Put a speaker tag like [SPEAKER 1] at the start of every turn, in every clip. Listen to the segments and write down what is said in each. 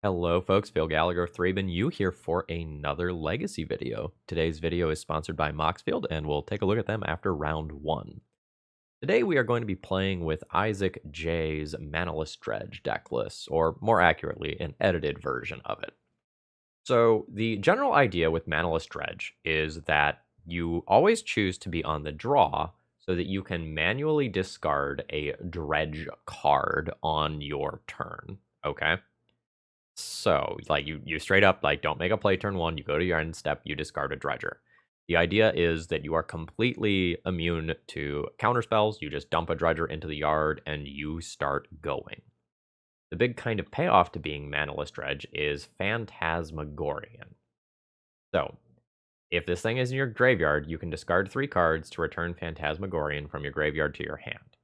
[SPEAKER 1] Hello folks, Phil Gallagher of ThrabenU here for another Legacy video. Today's video is sponsored by Moxfield and we'll take a look at them after round 1. Today we are going to be playing with Isaac J's Manaless Dredge deck list, or more accurately, an edited version of it. So the general idea with Manaless Dredge is that you always choose to be on the draw so that you can manually discard a dredge card on your turn, okay? So, like, you straight up, like, don't make a play turn 1, you go to your end step, you discard a Dredger. The idea is that you are completely immune to counter spells, you just dump a Dredger into the yard, and you start going. The big kind of payoff to being Manaless Dredge is Phantasmagorian. So, if this thing is in your graveyard, you can discard 3 cards to return Phantasmagorian from your graveyard to your hand.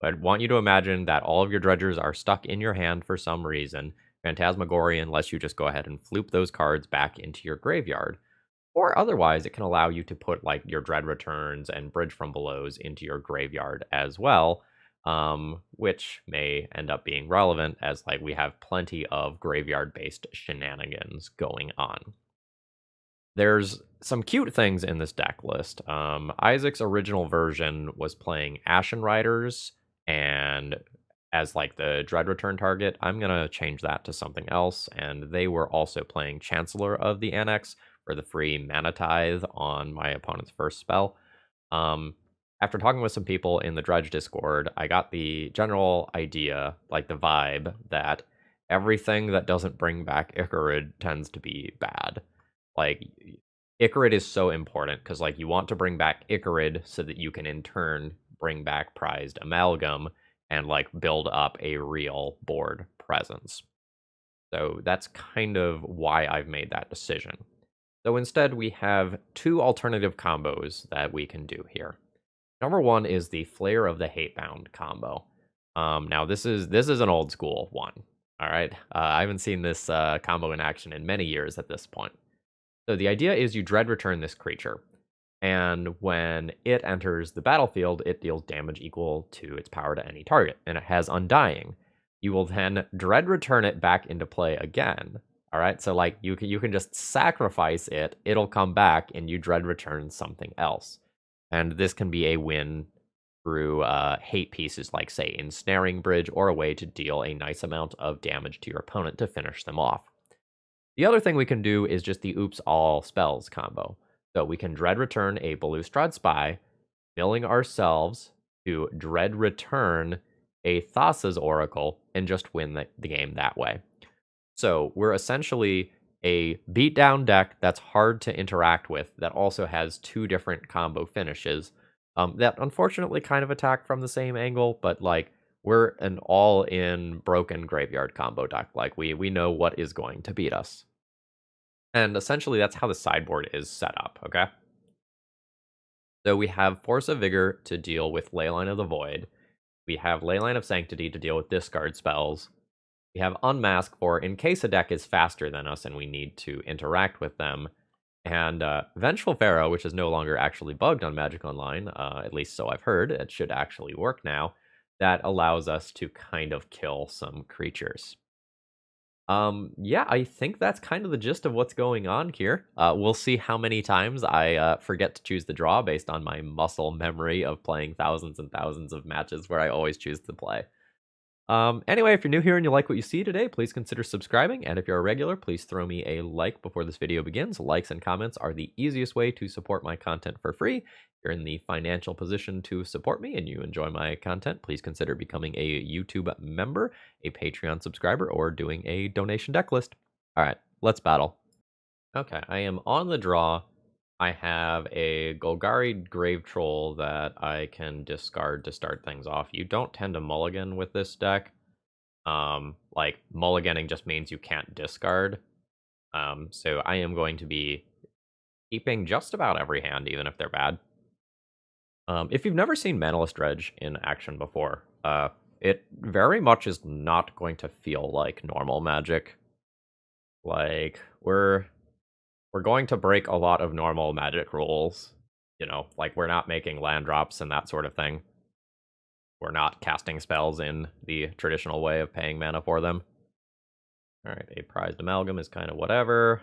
[SPEAKER 1] But I want you to imagine that all of your Dredgers are stuck in your hand for some reason. Phantasmagorian lets you just go ahead and floop those cards back into your graveyard. Or otherwise, it can allow you to put like your Dread Returns and Bridge from Belows into your graveyard as well, which may end up being relevant as like we have plenty of graveyard-based shenanigans going on. There's some cute things in this deck list. Isaac's original version was playing Ashen Riders, and as like the Dread Return target, I'm going to change that to something else, and they were also playing Chancellor of the Annex for the free Mana Tithe on my opponent's first spell. After talking with some people in the Dredge Discord, I got the general idea, like the vibe, that everything that doesn't bring back Ichorid tends to be bad. Like, Ichorid is so important, because like you want to bring back Ichorid so that you can in turn bring back Prized Amalgam, and like build up a real board presence. So that's kind of why I've made that decision. So instead we have 2 alternative combos that we can do here. Number 1 is the Flare of the Hatebound combo. Now this is an old school one. All right, I haven't seen this combo in action in many years at this point. So the idea is you Dread Return this creature, and when it enters the battlefield, it deals damage equal to its power to any target, and it has Undying. You will then Dread Return it back into play again. All right, so like you can just sacrifice it, it'll come back, and you Dread Return something else. And this can be a win through hate pieces like, say, Ensnaring Bridge, or a way to deal a nice amount of damage to your opponent to finish them off. The other thing we can do is just the Oops All Spells combo. So we can Dread Return a Ballustrade Spy, milling ourselves to Dread Return a Thassa's Oracle, and just win the game that way. So we're essentially a beatdown deck that's hard to interact with, that also has 2 different combo finishes that unfortunately kind of attack from the same angle, but like we're an all-in broken graveyard combo deck. Like we know what is going to beat us. And essentially, that's how the sideboard is set up, okay? So we have Force of Vigor to deal with Leyline of the Void. We have Leyline of Sanctity to deal with discard spells. We have Unmask for in case a deck is faster than us and we need to interact with them. And Vengeful Pharaoh, which is no longer actually bugged on Magic Online, at least so I've heard. It should actually work now. That allows us to kind of kill some creatures. Yeah, I think that's kind of the gist of what's going on here. We'll see how many times I forget to choose the draw based on my muscle memory of playing thousands and thousands of matches where I always choose to play. Anyway, if you're new here and you like what you see today, please consider subscribing, and if you're a regular, please throw me a like before this video begins. Likes and comments are the easiest way to support my content for free. If you're in the financial position to support me and you enjoy my content, please consider becoming a YouTube member, a Patreon subscriber, or doing a donation deck list. All right, let's battle. Okay, I am on the draw. I have a Golgari Grave Troll that I can discard to start things off. You don't tend to mulligan with this deck. Like, mulliganing just means you can't discard. So I am going to be keeping just about every hand, even if they're bad. If you've never seen Manaless Dredge in action before, it very much is not going to feel like normal Magic. Like, we're going to break a lot of normal Magic rules. You know, like we're not making land drops and that sort of thing. We're not casting spells in the traditional way of paying mana for them. Alright, a prized amalgam is kind of whatever.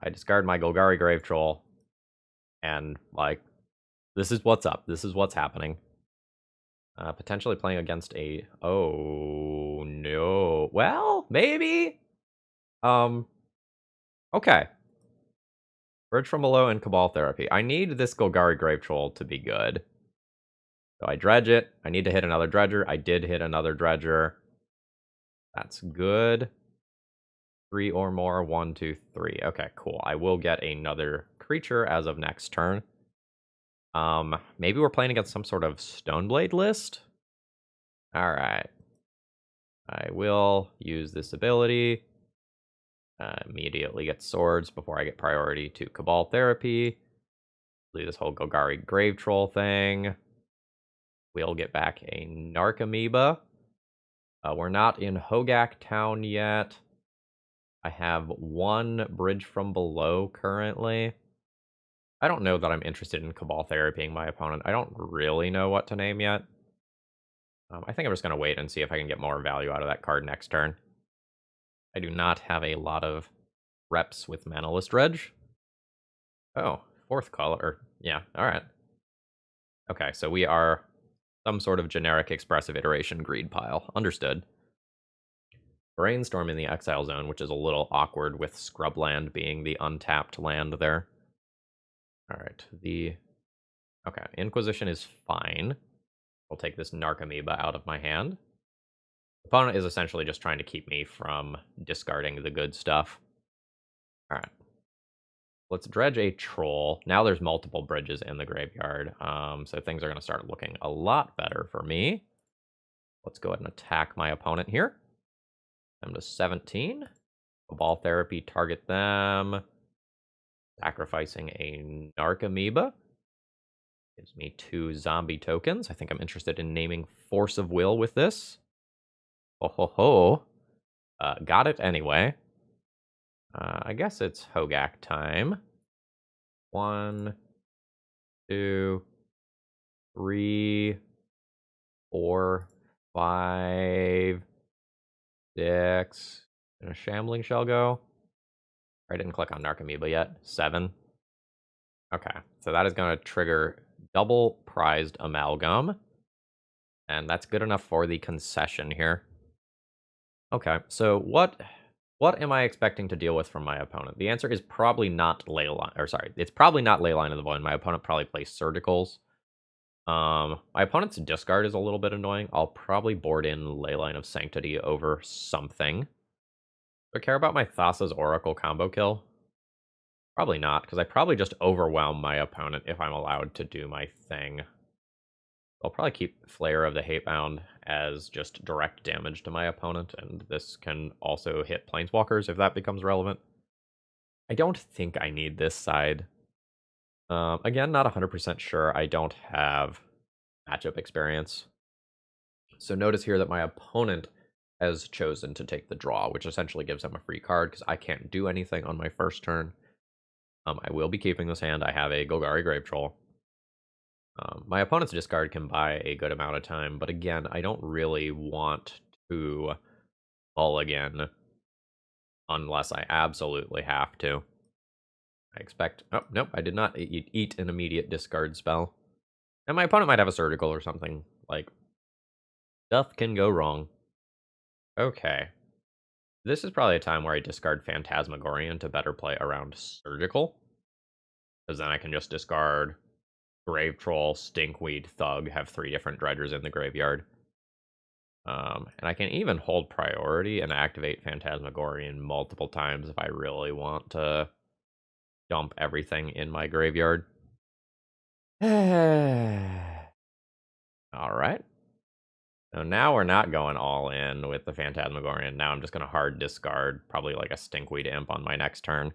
[SPEAKER 1] I discard my Golgari Grave Troll. And, like, this is what's up. This is what's happening. Potentially playing against a... Oh, no. Well, maybe? Okay. Bridge from Below and Cabal Therapy. I need this Golgari Grave Troll to be good. So I dredge it. I need to hit another dredger. I did hit another dredger. That's good. 3 or more. 1, 2, 3. Okay, cool. I will get another creature as of next turn. Maybe we're playing against some sort of Stoneblade list? Alright. I will use this ability. Immediately get swords before I get priority to Cabal Therapy. Do this whole Golgari Grave Troll thing. We'll get back a Narcomoeba. We're not in Hogak Town yet. I have 1 Bridge from Below currently. I don't know that I'm interested in Cabal Therapying my opponent. I don't really know what to name yet. I think I'm just going to wait and see if I can get more value out of that card next turn. I do not have a lot of reps with Manaless Dredge. Oh, 4th color. Yeah, alright. Okay, so we are some sort of generic expressive iteration greed pile. Understood. Brainstorm in the Exile Zone, which is a little awkward with Scrubland being the untapped land there. Alright, okay, Inquisition is fine. I'll take this Narcomoeba out of my hand. Opponent is essentially just trying to keep me from discarding the good stuff. Alright. Let's dredge a troll. Now there's multiple bridges in the graveyard, so things are going to start looking a lot better for me. Let's go ahead and attack my opponent here. I'm to 17. Cabal Therapy, target them. Sacrificing a Narcomoeba. Gives me 2 zombie tokens. I think I'm interested in naming Force of Will with this. Oh ho ho. Got it anyway. I guess it's Hogak time. 1, 2, 3, 4, 5, 6. And a Shambling Shell go. I didn't click on Narcomoeba yet. 7. Okay, so that is going to trigger double prized amalgam. And that's good enough for the concession here. Okay, so what am I expecting to deal with from my opponent? The answer is probably not Leyline, or sorry, it's probably not Leyline of the Void. My opponent probably plays Surgicals. My opponent's discard is a little bit annoying. I'll probably board in Leyline of Sanctity over something. Do I care about my Thassa's Oracle combo kill? Probably not, because I probably just overwhelm my opponent if I'm allowed to do my thing. I'll probably keep Flayer of the Hatebound as just direct damage to my opponent, and this can also hit Planeswalkers if that becomes relevant. I don't think I need this side. Again, not 100% sure. I don't have matchup experience. So notice here that my opponent has chosen to take the draw, which essentially gives him a free card because I can't do anything on my first turn. I will be keeping this hand. I have a Golgari Grave Troll. My opponent's discard can buy a good amount of time, but again, I don't really want to mulligan unless I absolutely have to. I expect... Oh, nope, I did not eat an immediate discard spell. And my opponent might have a Surgical or something. Like, stuff can go wrong. Okay. This is probably a time where I discard Phantasmagorian to better play around Surgical. Because then I can just discard Grave Troll, Stinkweed, Thug, have 3 different dredgers in the graveyard. And I can even hold priority and activate Phantasmagorian multiple times if I really want to dump everything in my graveyard. Alright. So now we're not going all in with the Phantasmagorian. Now I'm just going to hard discard probably like a Stinkweed Imp on my next turn.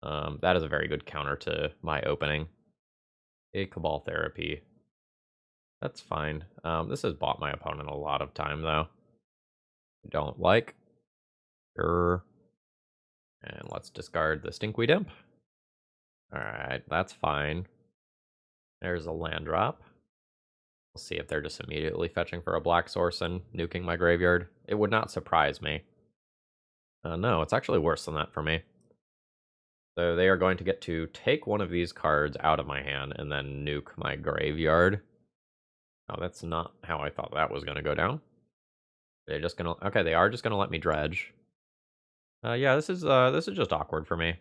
[SPEAKER 1] That is a very good counter to my opening. A Cabal Therapy. That's fine. This has bought my opponent a lot of time, though. Don't like. Sure. And let's discard the Stinkweed Imp. Alright, that's fine. There's a land drop. We'll see if they're just immediately fetching for a black source and nuking my graveyard. It would not surprise me. No, it's actually worse than that for me. So they are going to get to take one of these cards out of my hand and then nuke my graveyard. Oh, that's not how I thought that was going to go down. They're just going to... Okay, they are just going to let me dredge. Yeah, this is just awkward for me.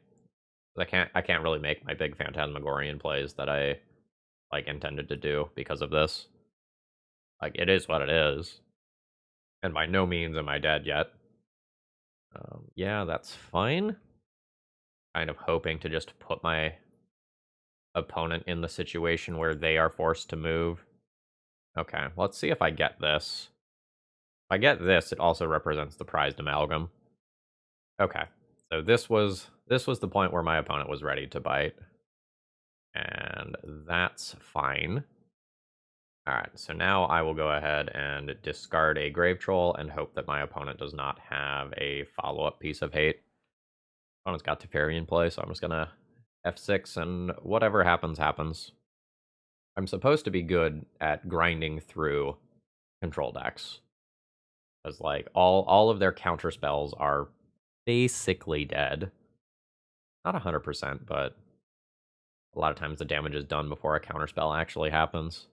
[SPEAKER 1] I can't really make my big Phantasmagorian plays that I like intended to do because of this. Like, it is what it is. And by no means am I dead yet. Yeah, that's fine. Kind of hoping to just put my opponent in the situation where they are forced to move. Okay, let's see if I get this. If I get this, it also represents the prized amalgam. Okay, so this was the point where my opponent was ready to bite. And that's fine. Alright, so now I will go ahead and discard a Grave Troll and hope that my opponent does not have a follow-up piece of hate. Opponent's got Teferi in play, so I'm just gonna F6 and whatever happens, happens. I'm supposed to be good at grinding through control decks. Because, like, all of their counter spells are basically dead. Not 100%, but a lot of times the damage is done before a counter spell actually happens.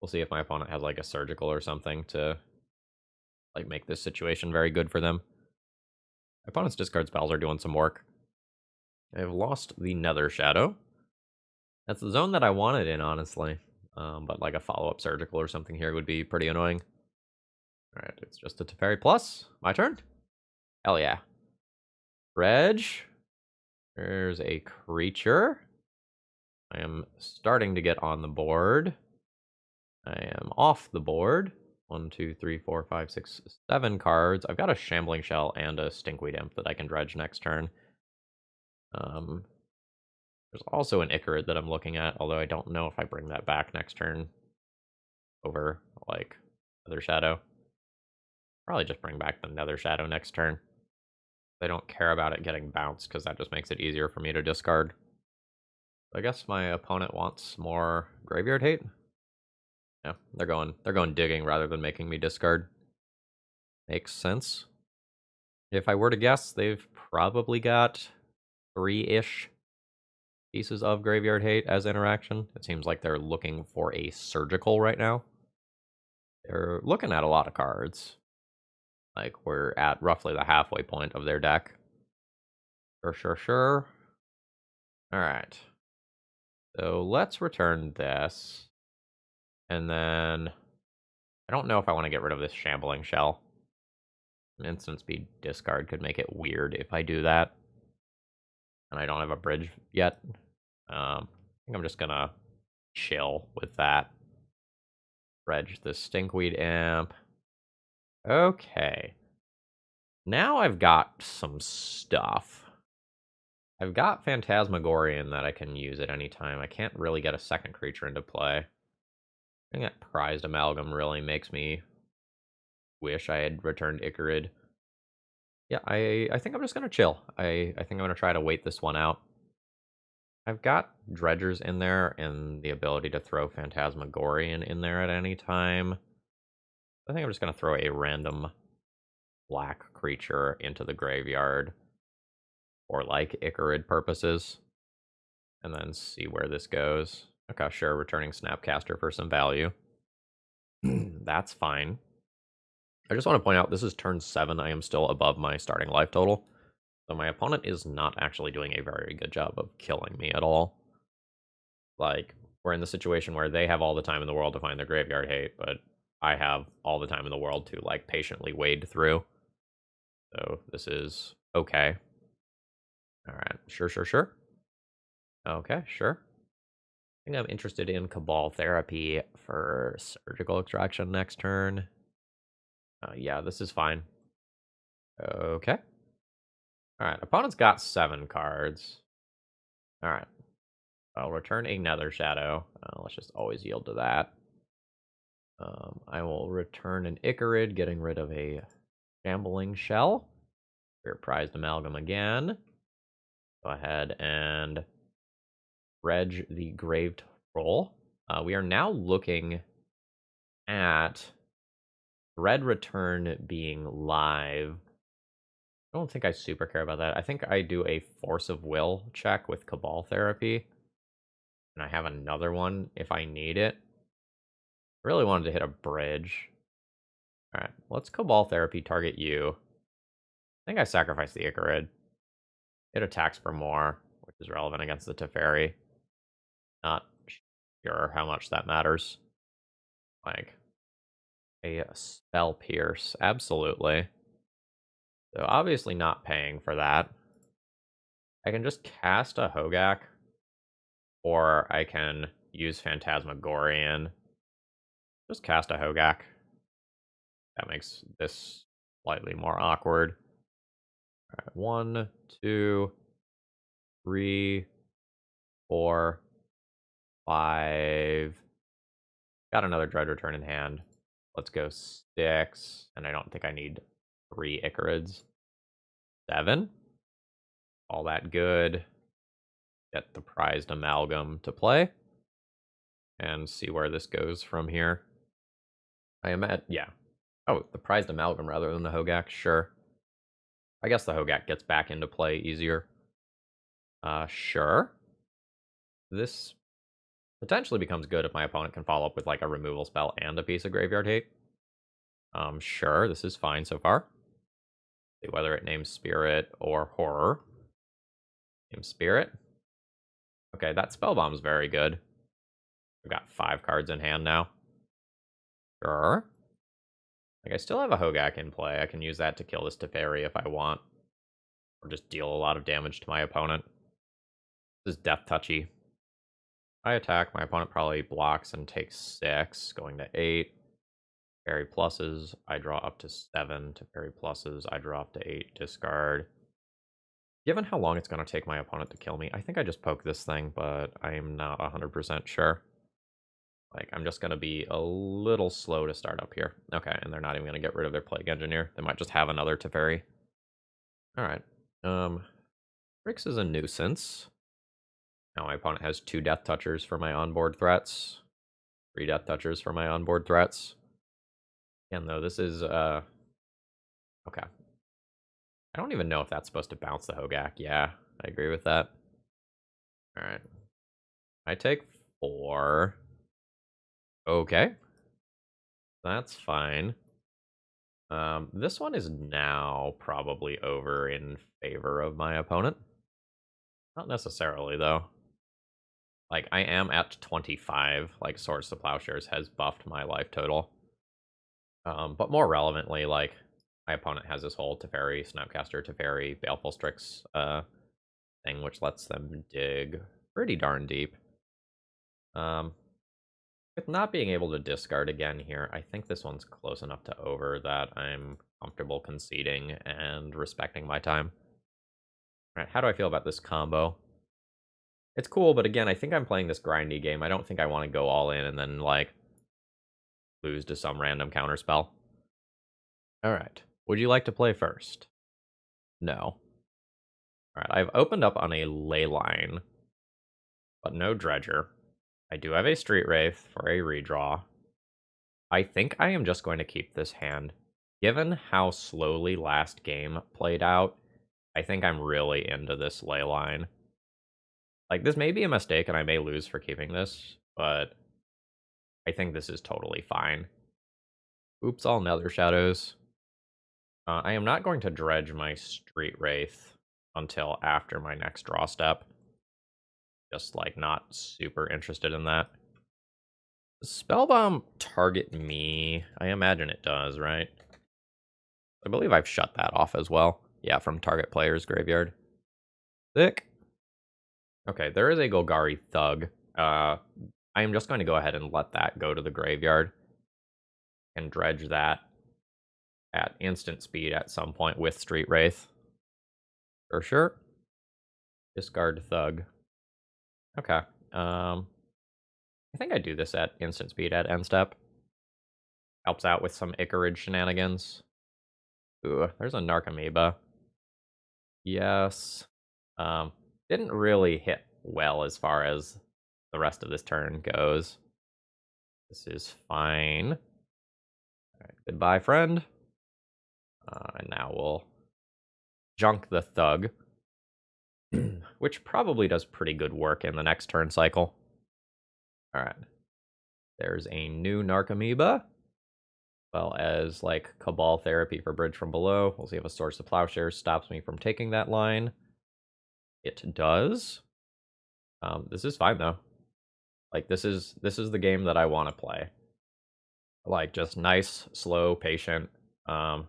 [SPEAKER 1] We'll see if my opponent has, like, a surgical or something to, like, make this situation very good for them. My opponent's discard spells are doing some work. I've lost the Nether Shadow. That's the zone that I wanted in, honestly. But, like, a follow-up surgical or something here would be pretty annoying. Alright, it's just a Teferi plus. My turn? Hell yeah. Dredge. There's a creature. I am starting to get on the board. I am off the board. 1, 2, 3, 4, 5, 6, 7 cards. I've got a Shambling Shell and a Stinkweed Imp that I can dredge next turn. There's also an Ichorid that I'm looking at, although I don't know if I bring that back next turn over, like, Nether Shadow. Probably just bring back the Nether Shadow next turn. I don't care about it getting bounced, because that just makes it easier for me to discard. I guess my opponent wants more graveyard hate. Yeah, they're going digging rather than making me discard. Makes sense. If I were to guess, they've probably got 3-ish pieces of graveyard hate as interaction. It seems like they're looking for a surgical right now. They're looking at a lot of cards. Like, we're at roughly the halfway point of their deck. Sure. Alright. So let's return this. And then I don't know if I want to get rid of this Shambling Shell. An instant speed discard could make it weird if I do that. And I don't have a bridge yet. I think I'm just gonna chill with that. Dredge the Stinkweed Imp. Okay. Now I've got some stuff. I've got Phantasmagorian that I can use at any time. I can't really get a second creature into play. I think that prized amalgam really makes me wish I had returned Ichorid. Yeah, I think I'm just gonna chill. I think I'm gonna try to wait this one out. I've got Dredgers in there and the ability to throw Phantasmagorian in there at any time. I think I'm just gonna throw a random black creature into the graveyard for, like, Ichorid purposes, and then see where this goes. Okay, sure, returning Snapcaster for some value. That's fine. I just want to point out, this is turn 7. I am still above my starting life total. So my opponent is not actually doing a very good job of killing me at all. Like, we're in the situation where they have all the time in the world to find their graveyard hate, but I have all the time in the world to, like, patiently wade through. So this is okay. Alright, sure. Okay, sure. I think I'm interested in Cabal Therapy for Surgical Extraction next turn. Yeah, this is fine. Okay. Alright, opponent's got 7 cards. Alright. I'll return a Nether Shadow. Let's just always yield to that. I will return an Ichorid, getting rid of a Shambling Shell. We're prized amalgam again. Go ahead and dredge the Grave Troll. We are now looking at Red Return being live I don't think I super care about that. I think I do a Force of Will check with Cabal Therapy. And I have another one if I need it. Really wanted to hit a bridge. Alright, let's Cabal Therapy target you. I think I sacrificed the Ichorid. It attacks for more, which is relevant against the Teferi. Not sure how much that matters. Like, a Spell Pierce, absolutely. So obviously not paying for that. I can just cast a Hogak, or I can use Phantasmagorian. Just cast a Hogak. That makes this slightly more awkward. All right, 1, 2, 3, 4, 5. Got another Dread Return in hand. Let's go 6, and I don't think I need 3 Ichorids. 7. All that good. Get the Prized Amalgam to play. And see where this goes from here. I am at, yeah. Oh, the Prized Amalgam rather than the Hogak, sure. I guess the Hogak gets back into play easier. Sure. This potentially becomes good if my opponent can follow up with like a removal spell and a piece of graveyard hate. Sure, this is fine so far. See whether it names Spirit or Horror. Name Spirit. Okay, that Spellbomb is very good. I've got 5 cards in hand now. Sure. Like, I still have a Hogak in play. I can use that to kill this Teferi if I want. Or just deal a lot of damage to my opponent. This is Death Touchy. I attack, my opponent probably blocks and takes 6, going to 8. Fairy pluses, I draw up to 7. To fairy pluses, I draw up to 8. Discard. Given how long it's going to take my opponent to kill me, I think I just poke this thing, but I'm not 100% sure. Like, I'm just going to be a little slow to start up here. Okay, and they're not even going to get rid of their Plague Engineer. They might just have another Teferi. Alright. Rix is a nuisance. Now my opponent has 2 Death Touchers for my onboard threats. 3 Death Touchers for my onboard threats. Again, though, this is, okay. I don't even know if that's supposed to bounce the Hogak. Yeah, I agree with that. Alright. I take 4. Okay. That's fine. This one is now probably over in favor of my opponent. Not necessarily, though. Like, I am at 25. Like, Swords to Plowshares has buffed my life total. But more relevantly, like, my opponent has this whole Teferi, Snapcaster, Teferi, Baleful Strix thing, which lets them dig pretty darn deep. With not being able to discard again here, I think this one's close enough to over that I'm comfortable conceding and respecting my time. All right, how do I feel about this combo? It's cool, but again, I think I'm playing this grindy game. I don't think I want to go all in and then, like, lose to some random counterspell. All right. Would you like to play first? No. All right, I've opened up on a Leyline, but no Dredger. I do have a Street Wraith for a redraw. I think I am just going to keep this hand. Given how slowly last game played out, I think I'm really into this Leyline. Like, this may be a mistake and I may lose for keeping this, but I think this is totally fine. Oops, all Nether Shadows. I am not going to dredge my Street Wraith until after my next draw step. Just, like, not super interested in that. Does Spellbomb target me? I imagine it does, right? I believe I've shut that off as well. Yeah, from target player's graveyard. Sick. Okay, there is a Golgari Thug. I am just going to go ahead and let that go to the graveyard. And dredge that at instant speed at some point with Street Wraith. For sure. Discard Thug. Okay. I think I do this at instant speed at end step. Helps out with some Ichorid shenanigans. Ooh, there's a Narcomoeba. Yes. Didn't really hit well as far as the rest of this turn goes. This is fine. All right, goodbye, friend. And now we'll Junk the Thug, which probably does pretty good work in the next turn cycle. Alright. There's a new Narcomoeba, well as like Cabal Therapy for Bridge from Below. We'll see if a Source of Plowshares stops me from taking that line. It does. This is fine though. Like this is the game that I want to play. Like just nice, slow, patient. I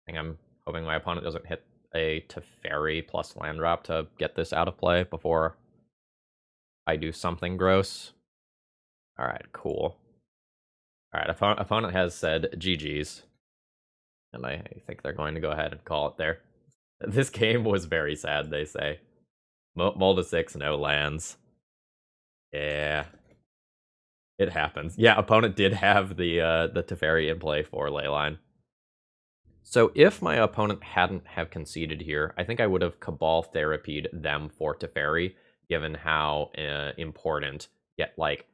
[SPEAKER 1] think I'm hoping my opponent doesn't hit a Teferi plus land drop to get this out of play before I do something gross. Alright, cool. Alright, opponent has said GG's. And I think they're going to go ahead and call it there. This game was very sad, they say. Mull to 6, no lands. Yeah. It happens. Yeah, opponent did have the Teferi in play for Leyline. So if my opponent hadn't have conceded here, I think I would have Cabal Therapied them for Teferi, given how important like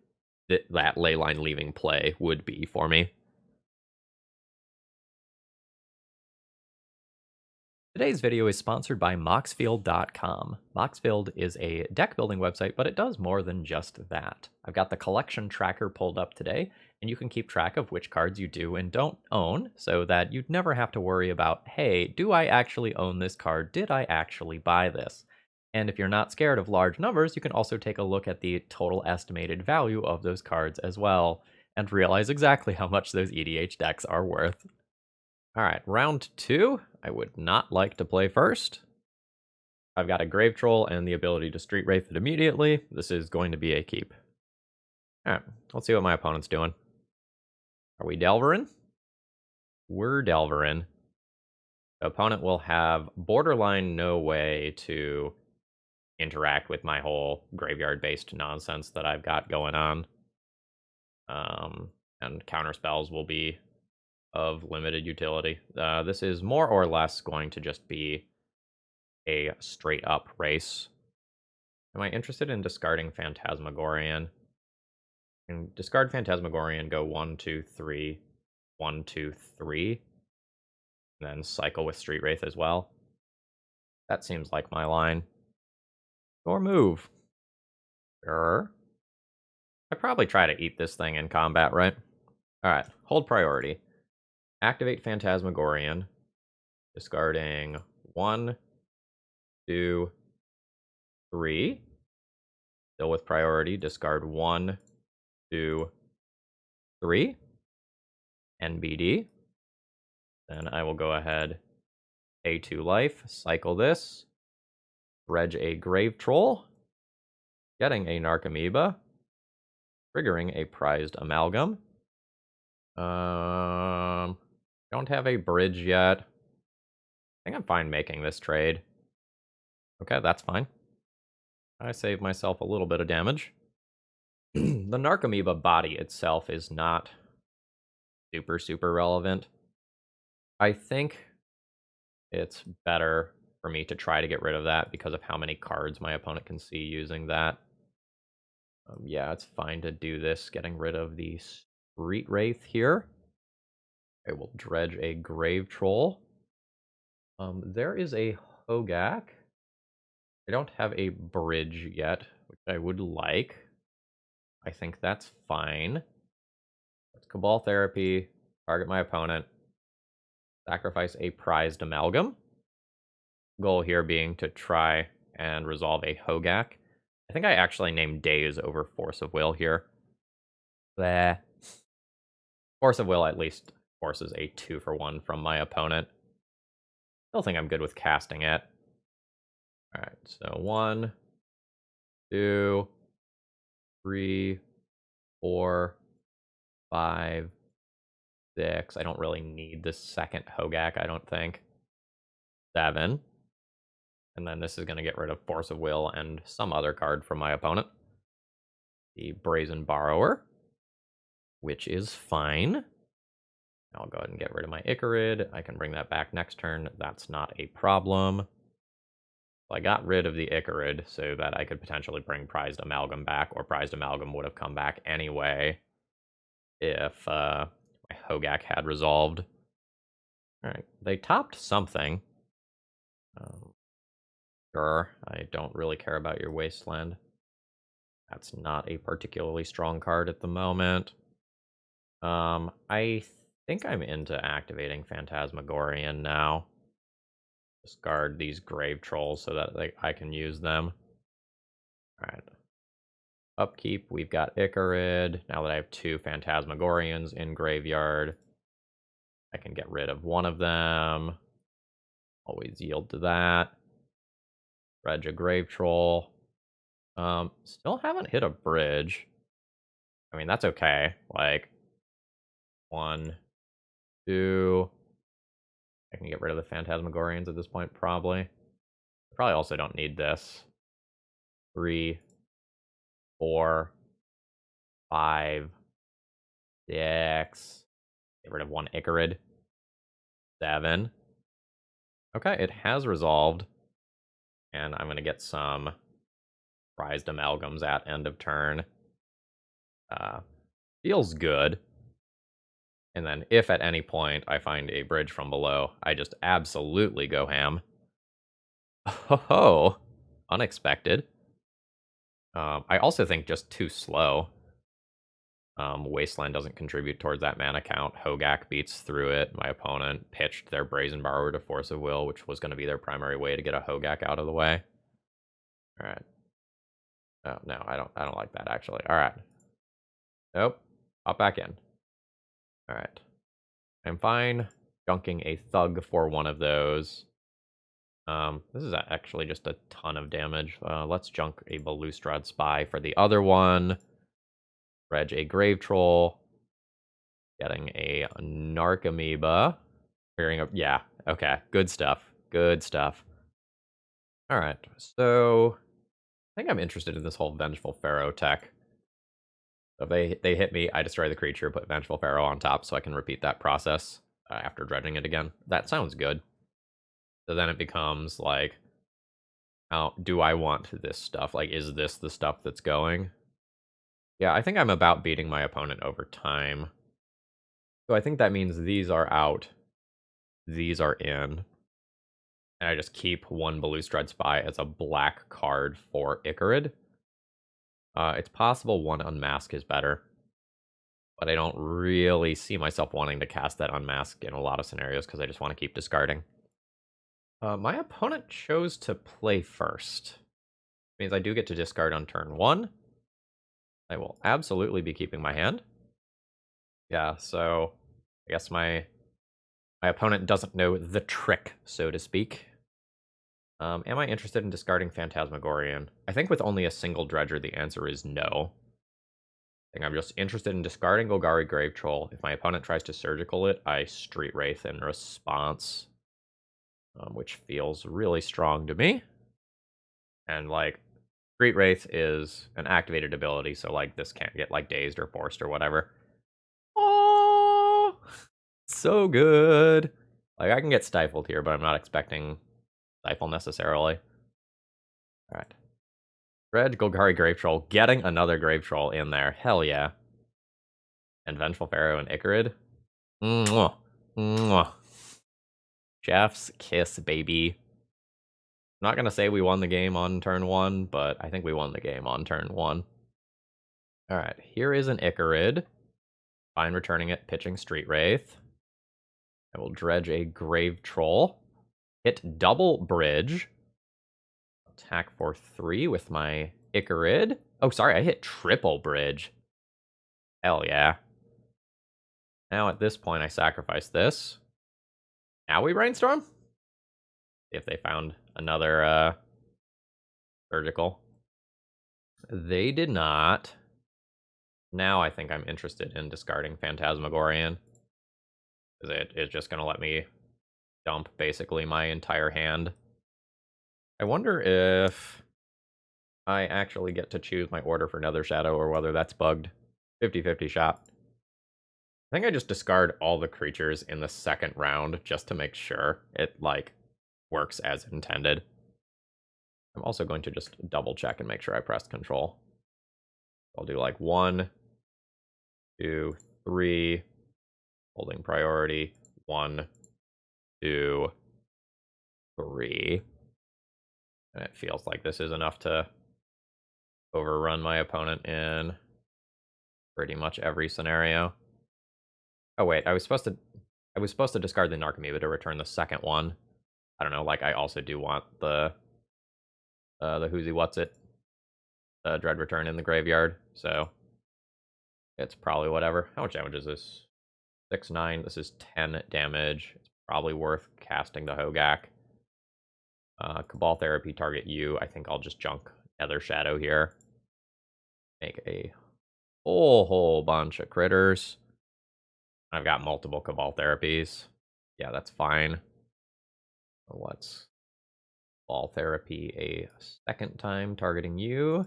[SPEAKER 1] that Leyline leaving play would be for me. Today's video is sponsored by Moxfield.com. Moxfield is a deck building website, but it does more than just that. I've got the collection tracker pulled up today, and you can keep track of which cards you do and don't own, so that you'd never have to worry about, hey, do I actually own this card? Did I actually buy this? And if you're not scared of large numbers, you can also take a look at the total estimated value of those cards as well, and realize exactly how much those EDH decks are worth. Alright, round 2. I would not like to play first. I've got a Grave Troll and the ability to Street Wraith it immediately. This is going to be a keep. Alright, let's see what my opponent's doing. Are we Delverin? We're Delverin. The opponent will have borderline no way to interact with my whole graveyard-based nonsense that I've got going on. And counter spells will be of limited utility. This is more or less going to just be a straight up race. Am I interested in discarding Phantasmagorian? And discard Phantasmagorian, go 1, 2, 3, 1, 2, 3, and then cycle with Street Wraith as well. That seems like my line. Or move. Sure. I'd probably try to eat this thing in combat, right? Alright, hold priority. Activate Phantasmagorian, discarding 1, 2, 3. Still with priority, discard 1, 2, 3. NBD. Then I will go ahead, pay 2 life, cycle this, dredge a Grave Troll, getting a Narcomoeba, triggering a Prized Amalgam. Don't have a bridge yet. I think I'm fine making this trade. Okay, that's fine. I save myself a little bit of damage. The Narcomoeba body itself is not super relevant. I think it's better for me to try to get rid of that because of how many cards my opponent can see using that. Yeah, it's fine to do this, getting rid of the Street Wraith here. I will dredge a Grave Troll. There is a Hogak. I don't have a bridge yet, which I would like. I think that's fine. Let's Cabal Therapy, target my opponent, sacrifice a Prized Amalgam. Goal here being to try and resolve a Hogak. I think I actually named Daze over Force of Will here. Bleh. Force of Will at least forces a 2-for-1 from my opponent. Still think I'm good with casting it. Alright, so 1, 2, 3, 4, 5, 6. I don't really need the second Hogak, I don't think. 7. And then this is going to get rid of Force of Will and some other card from my opponent. The Brazen Borrower, which is fine. I'll go ahead and get rid of my Ichorid. I can bring that back next turn. That's not a problem. So I got rid of the Ichorid so that I could potentially bring Prized Amalgam back, or Prized Amalgam would have come back anyway if my Hogak had resolved. Alright, they topped something. Sure, I don't really care about your Wasteland. That's not a particularly strong card at the moment. I think I'm into activating Phantasmagorian now. Discard these Grave Trolls so that I can use them. Alright. Upkeep, we've got Ichorid. Now that I have 2 Phantasmagorians in graveyard, I can get rid of one of them. Always yield to that. Dredge a Grave Troll. Still haven't hit a bridge. I mean, that's okay. Like, 1, 2. I can get rid of the Phantasmagorians at this point, probably. Probably also don't need this. 3, 4, 5, 6. Get rid of 1 Ichorid. 7. Okay, it has resolved. And I'm going to get some prized amalgams at end of turn. Feels good. And then if at any point I find a bridge from below, I just absolutely go ham. Oh, unexpected. I also think just too slow. Wasteland doesn't contribute towards that mana count. Hogak beats through it. My opponent pitched their Brazen Borrower to Force of Will, which was going to be their primary way to get a Hogak out of the way. All right. Oh, no, I don't like that, actually. All right. Nope. Hop back in. All right. I'm fine junking a Thug for one of those. This is actually just a ton of damage. Let's junk a Ballustrade Spy for the other one. Dredge a Grave Troll. Getting a Narcomoeba. Clearing up. Yeah, okay. Good stuff. Good stuff. Alright, so I think I'm interested in this whole Vengeful Pharaoh tech. So if they hit me, I destroy the creature, put Vengeful Pharaoh on top so I can repeat that process after dredging it again. That sounds good. So then it becomes like, do I want this stuff? Like, is this the stuff that's going? Yeah, I think I'm about beating my opponent over time. So I think that means these are out. These are in. And I just keep 1 Ballustrade Spy as a black card for Ichorid. It's possible 1 Unmask is better. But I don't really see myself wanting to cast that Unmask in a lot of scenarios because I just want to keep discarding. My opponent chose to play first. Means I do get to discard on turn 1. I will absolutely be keeping my hand. Yeah, so I guess my opponent doesn't know the trick, so to speak. Am I interested in discarding Phantasmagorian? I think with only a single Dredger, the answer is no. I think I'm just interested in discarding Golgari Grave Troll. If my opponent tries to Surgical it, I Street Wraith in response. Which feels really strong to me. And, like, Street Wraith is an activated ability, so, like, this can't get, like, dazed or forced or whatever. Oh, so good. Like, I can get stifled here, but I'm not expecting stifle necessarily. All right. Dredge, Golgari Grave Troll, getting another Grave Troll in there. Hell yeah. And Vengeful Pharaoh and Ichorid. Mwah. Mwah. Chef's kiss, baby. I'm not going to say we won the game on turn 1, but I think we won the game on turn 1. All right, here is an Ichorid. Fine returning it, pitching Street Wraith. I will dredge a Grave Troll. Hit double bridge. Attack for 3 with my Ichorid. Oh, sorry, I hit triple bridge. Hell yeah. Now at this point, I sacrifice this. Now we brainstorm? See if they found another surgical. They did not. Now I think I'm interested in discarding Phantasmagorian. Because it is just going to let me dump basically my entire hand. I wonder if I actually get to choose my order for Nether Shadow or whether that's bugged. 50-50 shot. I think I just discard all the creatures in the second round just to make sure it, like, works as intended. I'm also going to just double check and make sure I pressed control. I'll do like 1, 2, 3, holding priority, 1, 2, 3. And it feels like this is enough to overrun my opponent in pretty much every scenario. Oh wait, I was supposed to discard the Narcomoeba to return the second one. I don't know, like I also do want the Whoozy What's It Dread Return in the graveyard, so it's probably whatever. How much damage is this? 6-9. This is 10 damage. It's probably worth casting the Hogak. Cabal Therapy, target you. I think I'll just junk Nether Shadow here. Make a whole bunch of critters. I've got multiple Cabal Therapies. Yeah, that's fine. Let's Cabal Therapy a second time, targeting you.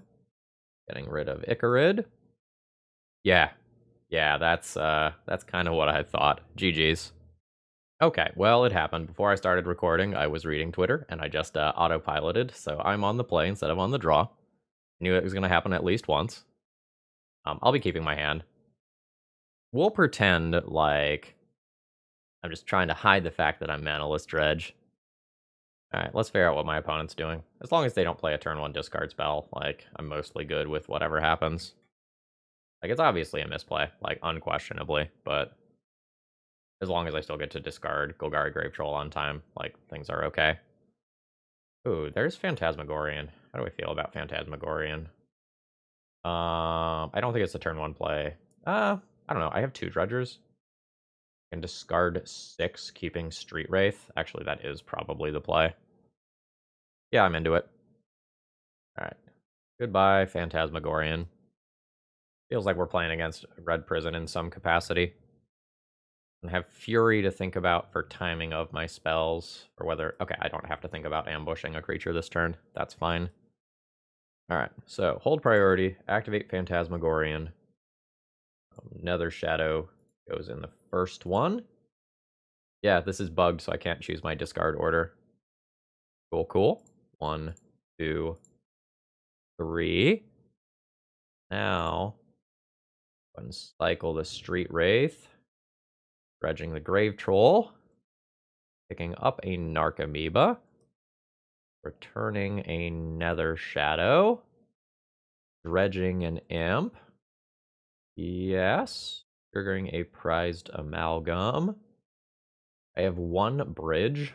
[SPEAKER 1] Getting rid of Ichorid. Yeah, that's kind of what I thought. GG's. Okay, well, it happened. Before I started recording, I was reading Twitter, and I just autopiloted, so I'm on the play instead of on the draw. Knew it was going to happen at least once. I'll be keeping my hand. We'll pretend like I'm just trying to hide the fact that I'm Manaless Dredge. Alright, let's figure out what my opponent's doing. As long as they don't play a turn 1 discard spell, like, I'm mostly good with whatever happens. Like, it's obviously a misplay, like, unquestionably, but as long as I still get to discard Golgari Grave Troll on time, like, things are okay. Ooh, there's Phantasmagorian. How do I feel about Phantasmagorian? I don't think it's a turn 1 play. I don't know. I have 2 Dredgers. I can discard 6, keeping Street Wraith. Actually, that is probably the play. Yeah, I'm into it. Alright. Goodbye, Phantasmagorian. Feels like we're playing against Red Prison in some capacity. And have Fury to think about for timing of my spells, or whether... Okay, I don't have to think about ambushing a creature this turn. That's fine. Alright, so hold priority, activate Phantasmagorian. Nether Shadow goes in the first one. Yeah, this is bugged, so I can't choose my discard order. Cool. 1, 2, 3. Now, uncycle the Street Wraith. Dredging the Grave Troll. Picking up a Narcomoeba. Returning a Nether Shadow. Dredging an Imp. Yes. Triggering a Prized Amalgam. I have 1 bridge.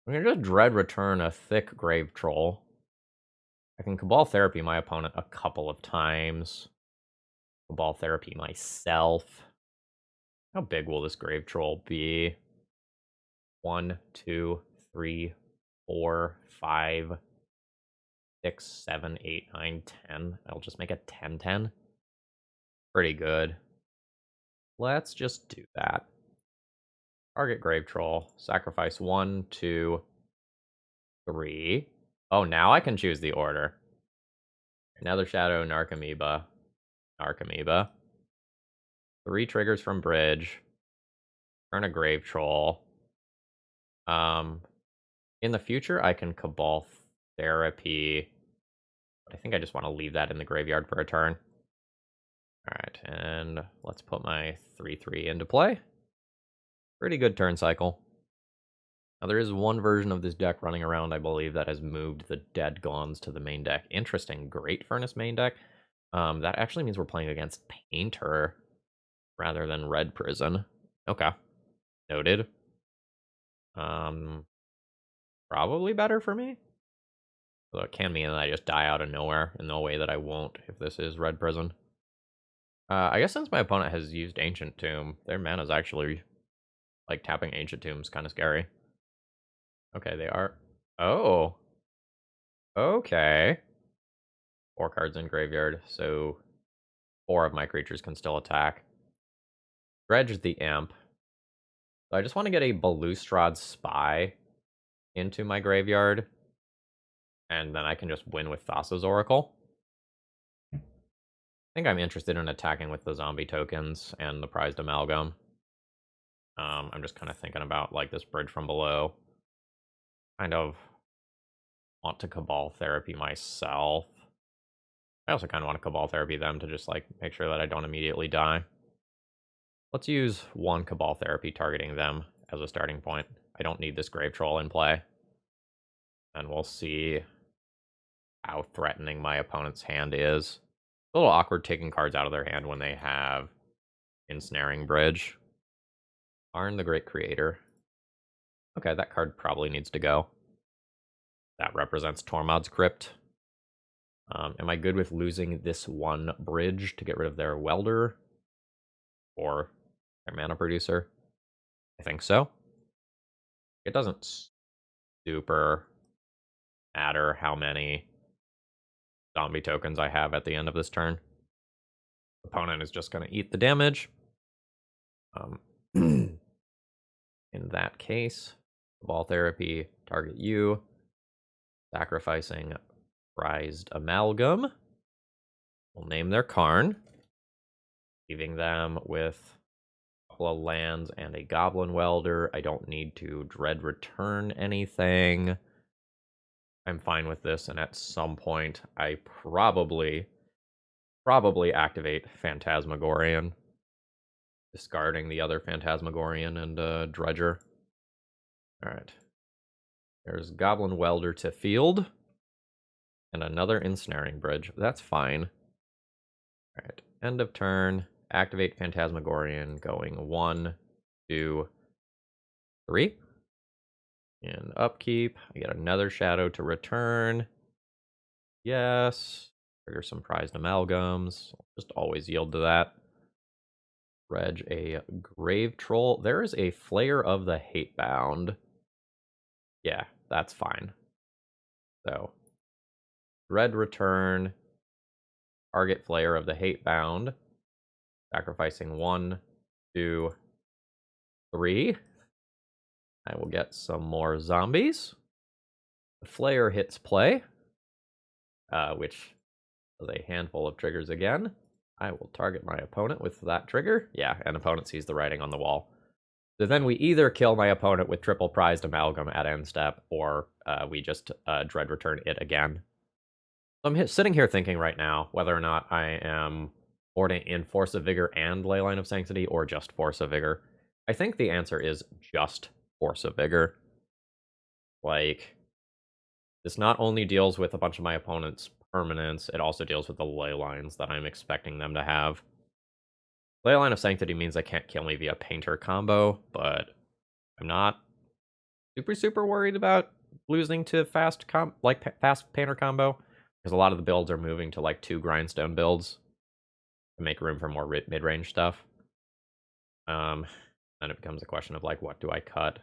[SPEAKER 1] I'm going to just Dread Return a Thick Grave Troll. I can Cabal Therapy my opponent a couple of times. Cabal Therapy myself. How big will this Grave Troll be? 1, 2, 3, 4, 5, 6, 7, 8, 9, 10. I'll just make a 10-10. Pretty good. Let's just do that. Target Grave Troll. Sacrifice 1, 2, 3. Oh, now I can choose the order. Nether Shadow, Narcomoeba. Narcomoeba. 3 triggers from Bridge. Turn a Grave Troll. In the future, I can Cabal Therapy. But I think I just want to leave that in the graveyard for a turn. Alright, and let's put my 3-3 into play. Pretty good turn cycle. Now, there is one version of this deck running around, I believe, that has moved the Dead Gons to the main deck. Interesting. Great Furnace main deck. That actually means we're playing against Painter rather than Red Prison. Okay. Noted. Probably better for me. Although it can mean that I just die out of nowhere in no way that I won't if this is Red Prison. I guess since my opponent has used Ancient Tomb, their mana's actually, like, tapping Ancient Tomb's kind of scary. Okay, they are... Oh! Okay. 4 cards in graveyard, so 4 of my creatures can still attack. Dredge the Imp. So I just want to get a Ballustrade Spy into my graveyard, and then I can just win with Thassa's Oracle. I think I'm interested in attacking with the zombie tokens and the Prized Amalgam. I'm just kind of thinking about, like, this Bridge from Below. Kind of want to Cabal Therapy myself. I also kind of want to Cabal Therapy them to just, like, make sure that I don't immediately die. Let's use 1 Cabal Therapy targeting them as a starting point. I don't need this Grave Troll in play. and we'll see how threatening my opponent's hand is. A little awkward taking cards out of their hand when they have Ensnaring Bridge. Arn the Great Creator. Okay, that card probably needs to go. That represents Tormod's Crypt. Am I good with losing this one bridge to get rid of their welder or their mana producer? I think so. It doesn't super matter how many zombie tokens I have at the end of this turn. Opponent is just going to eat the damage. In that case, Ball Therapy, target you. Sacrificing Prized Amalgam. We'll name their Karn. Leaving them with a couple of lands and a Goblin Welder. I don't need to Dread Return anything. I'm fine with this, and at some point, I probably activate Phantasmagorian. Discarding the other Phantasmagorian and Dredger. Alright. There's Goblin Welder to field. And another Ensnaring Bridge. That's fine. Alright. End of turn. Activate Phantasmagorian. Going 1, 2, 3. And upkeep. I get another shadow to return. Yes. Trigger some Prized Amalgams. I'll just always yield to that. Dredge a Grave Troll. There is a Flayer of the Hatebound. Yeah, that's fine. So, Dread Return, target Flayer of the Hatebound, sacrificing 1, 2, 3. I will get some more zombies. The Flayer hits play, which is a handful of triggers again. I will target my opponent with that trigger. Yeah, and opponent sees the writing on the wall. So then we either kill my opponent with triple Prized Amalgam at end step, or we just Dread Return it again. So I'm sitting here thinking right now whether or not I am boarding in Force of Vigor and Leyline of Sanctity, or just Force of Vigor. I think the answer is just Force of Vigor. Like, this not only deals with a bunch of my opponent's permanents, it also deals with the Leylines that I'm expecting them to have. Leyline of Sanctity means they can't kill me via Painter combo, but I'm not super worried about losing to fast Painter combo, because a lot of the builds are moving to like 2 Grindstone builds to make room for more mid-range stuff. Then it becomes a question of like, what do I cut?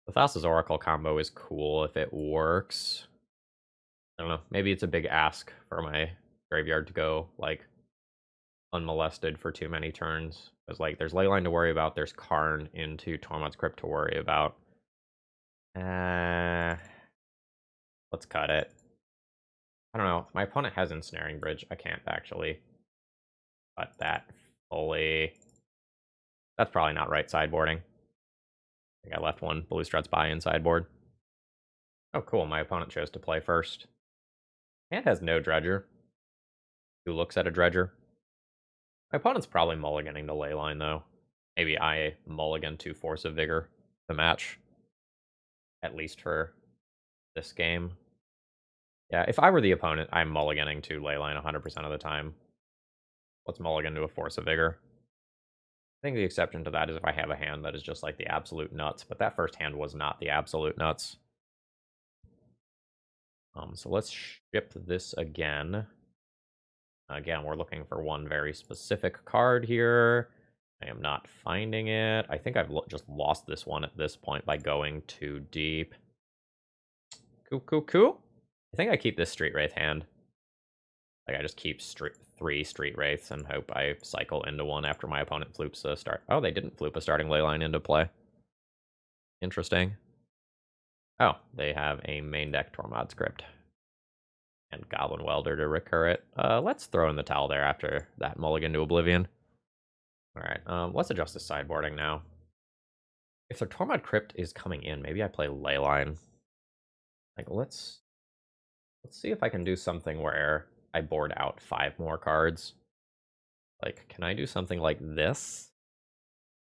[SPEAKER 1] The Thassa's Oracle combo is cool if it works. I don't know, maybe it's a big ask for my graveyard to go like unmolested for too many turns. Because like there's Leyline to worry about, there's Karn into Tormod's Crypt to worry about. Let's cut it. I don't know. My opponent has Ensnaring Bridge. I can't actually cut that fully. That's probably not right sideboarding. I think I left one Ballustrade Spy in sideboard. Oh, cool. My opponent chose to play first. And has no Dredger. Who looks at a Dredger? My opponent's probably mulliganing the Leyline, though. Maybe I mulligan to Force of Vigor to match. At least for this game. Yeah, if I were the opponent, I'm mulliganing to Leyline 100% of the time. Let's mulligan to a Force of Vigor. I think the exception to that is if I have a hand that is just like the absolute nuts, but that first hand was not the absolute nuts. So let's ship this again. Again, we're looking for one very specific card here. I am not finding it. I think I've just lost this one at this point by going too deep. Cool. I think I keep this Street Wraith hand. Like, I just keep 3 Street Wraiths and hope I cycle into one after my opponent floops a start. Oh, they didn't floop a starting Leyline into play. Interesting. Oh, they have a main deck Tormod's Crypt. And Goblin Welder to recur it. Let's throw in the towel there after that mulligan to Oblivion. Alright, let's adjust the sideboarding now. If the Tormod Crypt is coming in, maybe I play Leyline. Like, let's see if I can do something where I board out 5 more cards. Like, can I do something like this?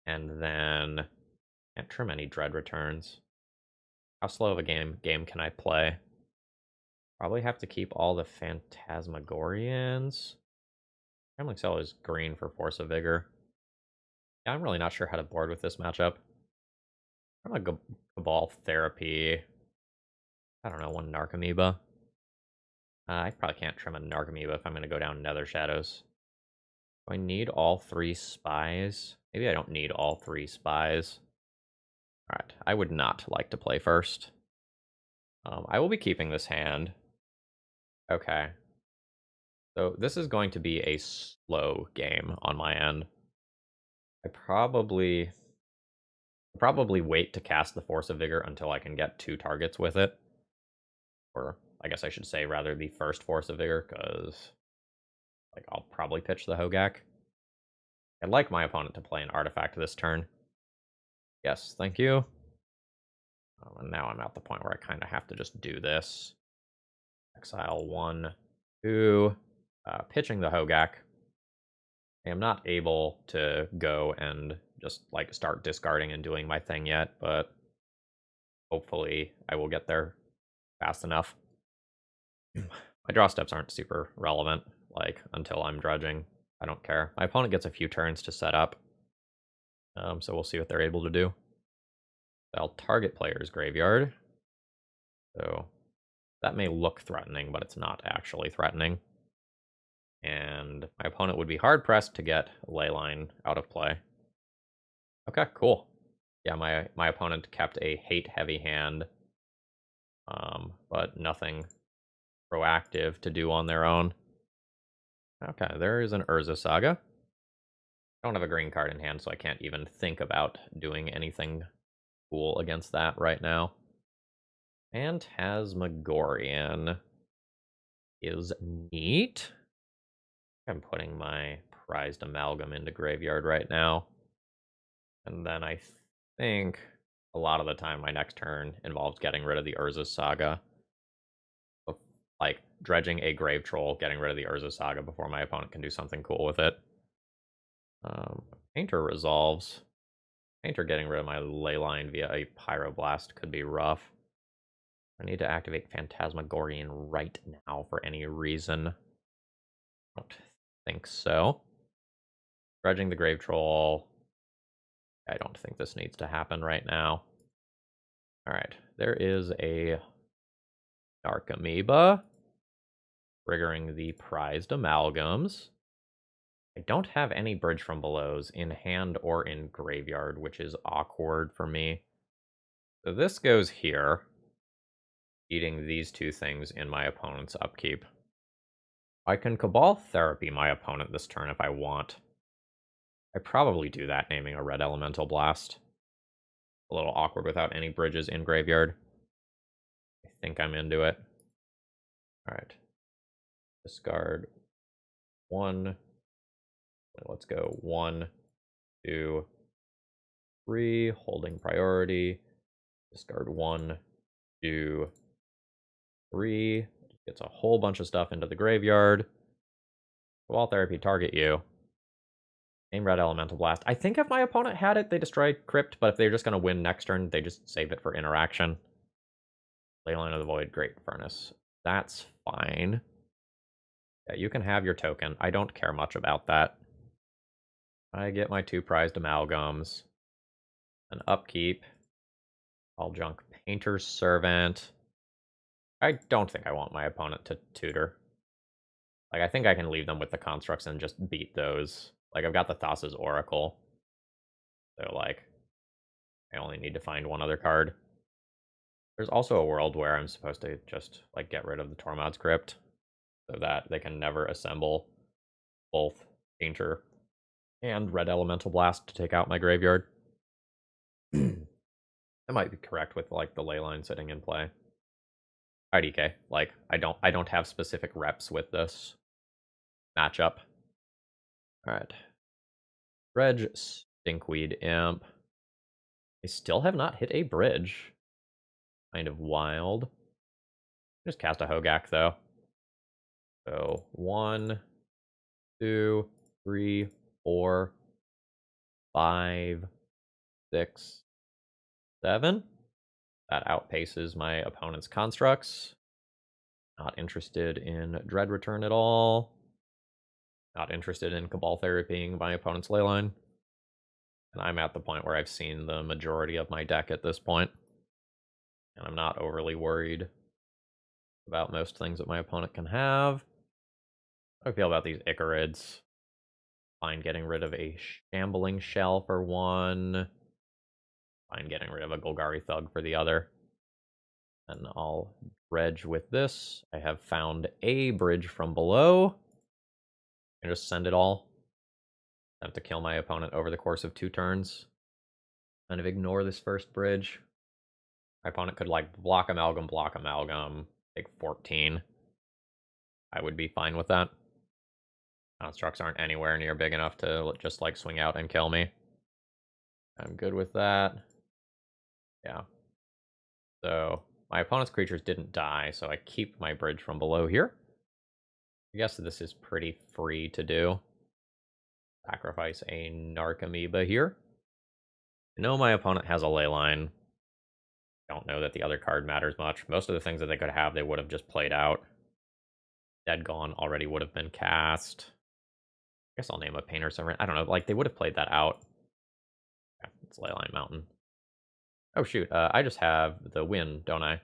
[SPEAKER 1] And then can't trim any Dread Returns. How slow of a game can I play? Probably have to keep all the Phantasmagorians. Family Cell is green for Force of Vigor. Yeah, I'm really not sure how to board with this matchup. I'm gonna go Cabal Therapy. I don't know, one Narcomoeba. I probably can't trim a Narcomoeba if I'm gonna go down Nether Shadows. Do I need all 3 spies? Maybe I don't need all 3 spies. Alright, I would not like to play first. I will be keeping this hand. Okay. So this is going to be a slow game on my end. I probably wait to cast the Force of Vigor until I can get 2 targets with it. Or I guess I should say rather the first Force of Vigor, because like I'll probably pitch the Hogak. I'd like my opponent to play an artifact this turn. Yes, thank you. And now I'm at the point where I kind of have to just do this. Exile 1, 2, pitching the Hogak. I am not able to go and just like start discarding and doing my thing yet, but hopefully I will get there fast enough. My draw steps aren't super relevant, like until I'm dredging. I don't care. My opponent gets a few turns to set up, so we'll see what they're able to do. I'll target player's graveyard. So that may look threatening, but it's not actually threatening. And my opponent would be hard-pressed to get Leyline out of play. Okay, cool. Yeah, my opponent kept a hate-heavy hand, but nothing proactive to do on their own. Okay, there is an Urza Saga. I don't have a green card in hand, so I can't even think about doing anything cool against that right now. Phantasmagorian is neat. I'm putting my prized amalgam into graveyard right now. And then I think a lot of the time my next turn involves getting rid of the Urza Saga. Like dredging a Grave Troll, getting rid of the Urza Saga before my opponent can do something cool with it. Painter resolves. Painter getting rid of my Leyline via a Pyroblast could be rough. I need to activate Phantasmagorian right now for any reason. I don't think so. Dredging the Grave Troll. I don't think this needs to happen right now. Alright, there is a Dark Amoeba. Triggering the prized amalgams. I don't have any Bridge from Belows in hand or in graveyard, which is awkward for me. So this goes here, eating these 2 things in my opponent's upkeep. I can Cabal Therapy my opponent this turn if I want. I probably do that, naming a red Elemental Blast. A little awkward without any bridges in graveyard. I think I'm into it. Alright. Discard 1. Let's go 1, 2, 3. Holding priority. Discard 1, 2, 3. Gets a whole bunch of stuff into the graveyard. Cabal Therapy, target you. Name red Elemental Blast. I think if my opponent had it, they destroy Crypt, but if they're just going to win next turn, they just save it for interaction. Leyline of the Void, Great Furnace. That's fine. Yeah, you can have your token. I don't care much about that. I get my 2 prized amalgams. An upkeep. I'll junk Painter's Servant. I don't think I want my opponent to tutor. Like, I think I can leave them with the constructs and just beat those. Like, I've got the Thassa's Oracle. So, like, I only need to find one other card. There's also a world where I'm supposed to just, like, get rid of the Tormod's Crypt so that they can never assemble both Painter and Red Elemental Blast to take out my graveyard. I might be correct with, like, the Leyline sitting in play. IDK, like, I don't have specific reps with this matchup. Alright. Dredge, Stinkweed, Imp. I still have not hit a bridge. Kind of wild. Just cast a Hogak, though. So, 1, 2, 3, 4, 5, 6, 7. That outpaces my opponent's constructs. Not interested in Dread Return at all. Not interested in Cabal Therapying my opponent's Leyline. And I'm at the point where I've seen the majority of my deck at this point. And I'm not overly worried about most things that my opponent can have. How do I feel about these Ichorids? Fine getting rid of a Shambling Shell for one. Fine getting rid of a Golgari Thug for the other. And I'll dredge with this. I have found a bridge from below. And just send it all. I have to kill my opponent over the course of 2 turns. Kind of ignore this first bridge. My opponent could like block amalgam, take 14. I would be fine with that. Constructs aren't anywhere near big enough to just like swing out and kill me. I'm good with that. Yeah. So my opponent's creatures didn't die, so I keep my bridge from below here. I guess this is pretty free to do. Sacrifice a Narcomoeba here. I know my opponent has a Leyline. Don't know that the other card matters much. Most of the things that they could have, they would have just played out. Dead Gone already would have been cast. I guess I'll name a Painter Sovereign. I don't know, like, they would have played that out. Yeah, it's Leyline Mountain. Oh, shoot, I just have the win, don't I?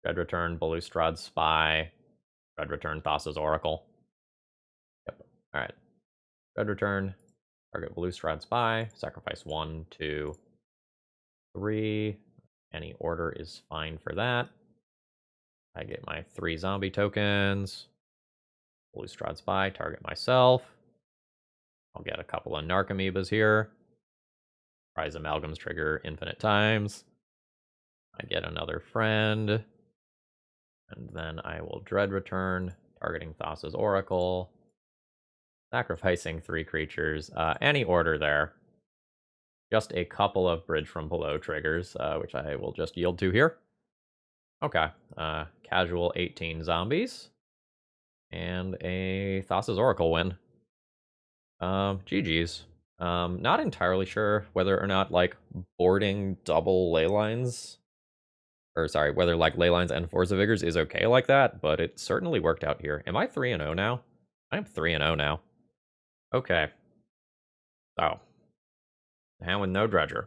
[SPEAKER 1] Dread Return, Ballustrade Spy. Dread Return, Thassa's Oracle. Yep, alright. Dread Return, target Ballustrade Spy, sacrifice 1, 2, 3. Any order is fine for that. I get my 3 zombie tokens. Ballustrade Spy, target myself. I'll get a couple of Narcomoebas here. Prize Amalgams trigger infinite times. I get another friend. And then I will Dread Return, targeting Thassa's Oracle. Sacrificing 3 creatures. Any order there. Just a couple of Bridge from Below triggers, which I will just yield to here. Okay. Casual 18 zombies. And a Thassa's Oracle win. GG's. Not entirely sure whether or not, like, boarding double Leylines, or sorry, whether, like, Leylines and Force of Vigors is okay like that, but it certainly worked out here. Am I 3-0 now? I'm 3-0 now. Okay. So, hand with no Dredger.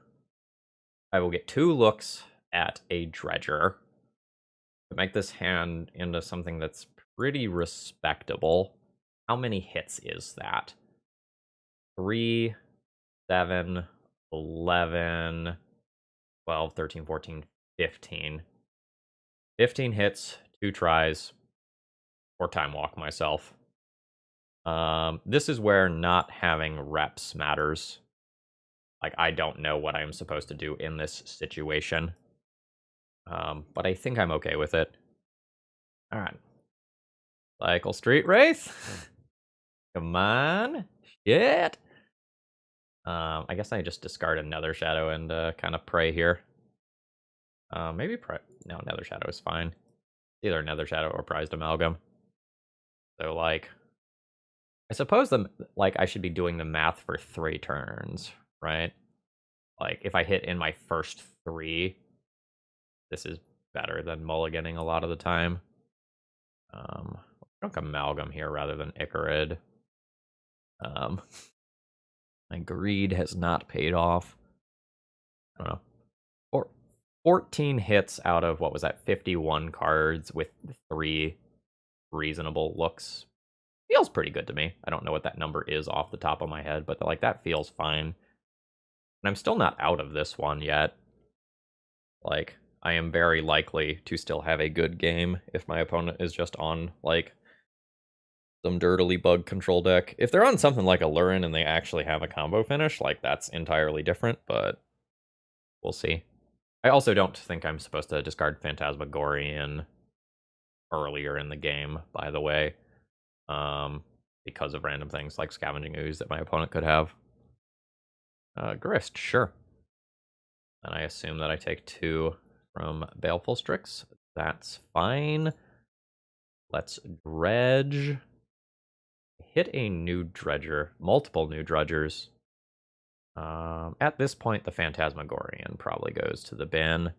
[SPEAKER 1] I will get 2 looks at a Dredger to make this hand into something that's pretty respectable. How many hits is that? 3, 7, 11, 12, 13, 14, 15. 15 hits, 2 tries, or time walk myself. This is where not having reps matters. Like, I don't know what I'm supposed to do in this situation. But I think I'm okay with it. Alright. Cycle Street Wraith. Come on. Shit. I guess I just discard a Nether Shadow and kind of pray here. Maybe pray. No, Nether Shadow is fine. Either Nether Shadow or Prized Amalgam. So, like, I suppose I should be doing the math for 3 turns, right? Like, if I hit in my first 3, this is better than mulliganing a lot of the time. Drunk Amalgam here rather than Ichorid. My greed has not paid off. I don't know. 14 hits out of, what was that, 51 cards with 3 reasonable looks. Feels pretty good to me. I don't know what that number is off the top of my head, but like, that feels fine. And I'm still not out of this one yet. Like, I am very likely to still have a good game if my opponent is just on, like, some dirtily bug control deck. If they're on something like Allurin and they actually have a combo finish, like, that's entirely different, but we'll see. I also don't think I'm supposed to discard Phantasmagorian earlier in the game, by the way, because of random things like Scavenging Ooze that my opponent could have. Grist, sure. And I assume that I take 2 from Baleful Strix. That's fine. Let's dredge. Hit a new dredger, multiple new dredgers. At this point, the Phantasmagorian probably goes to the bin.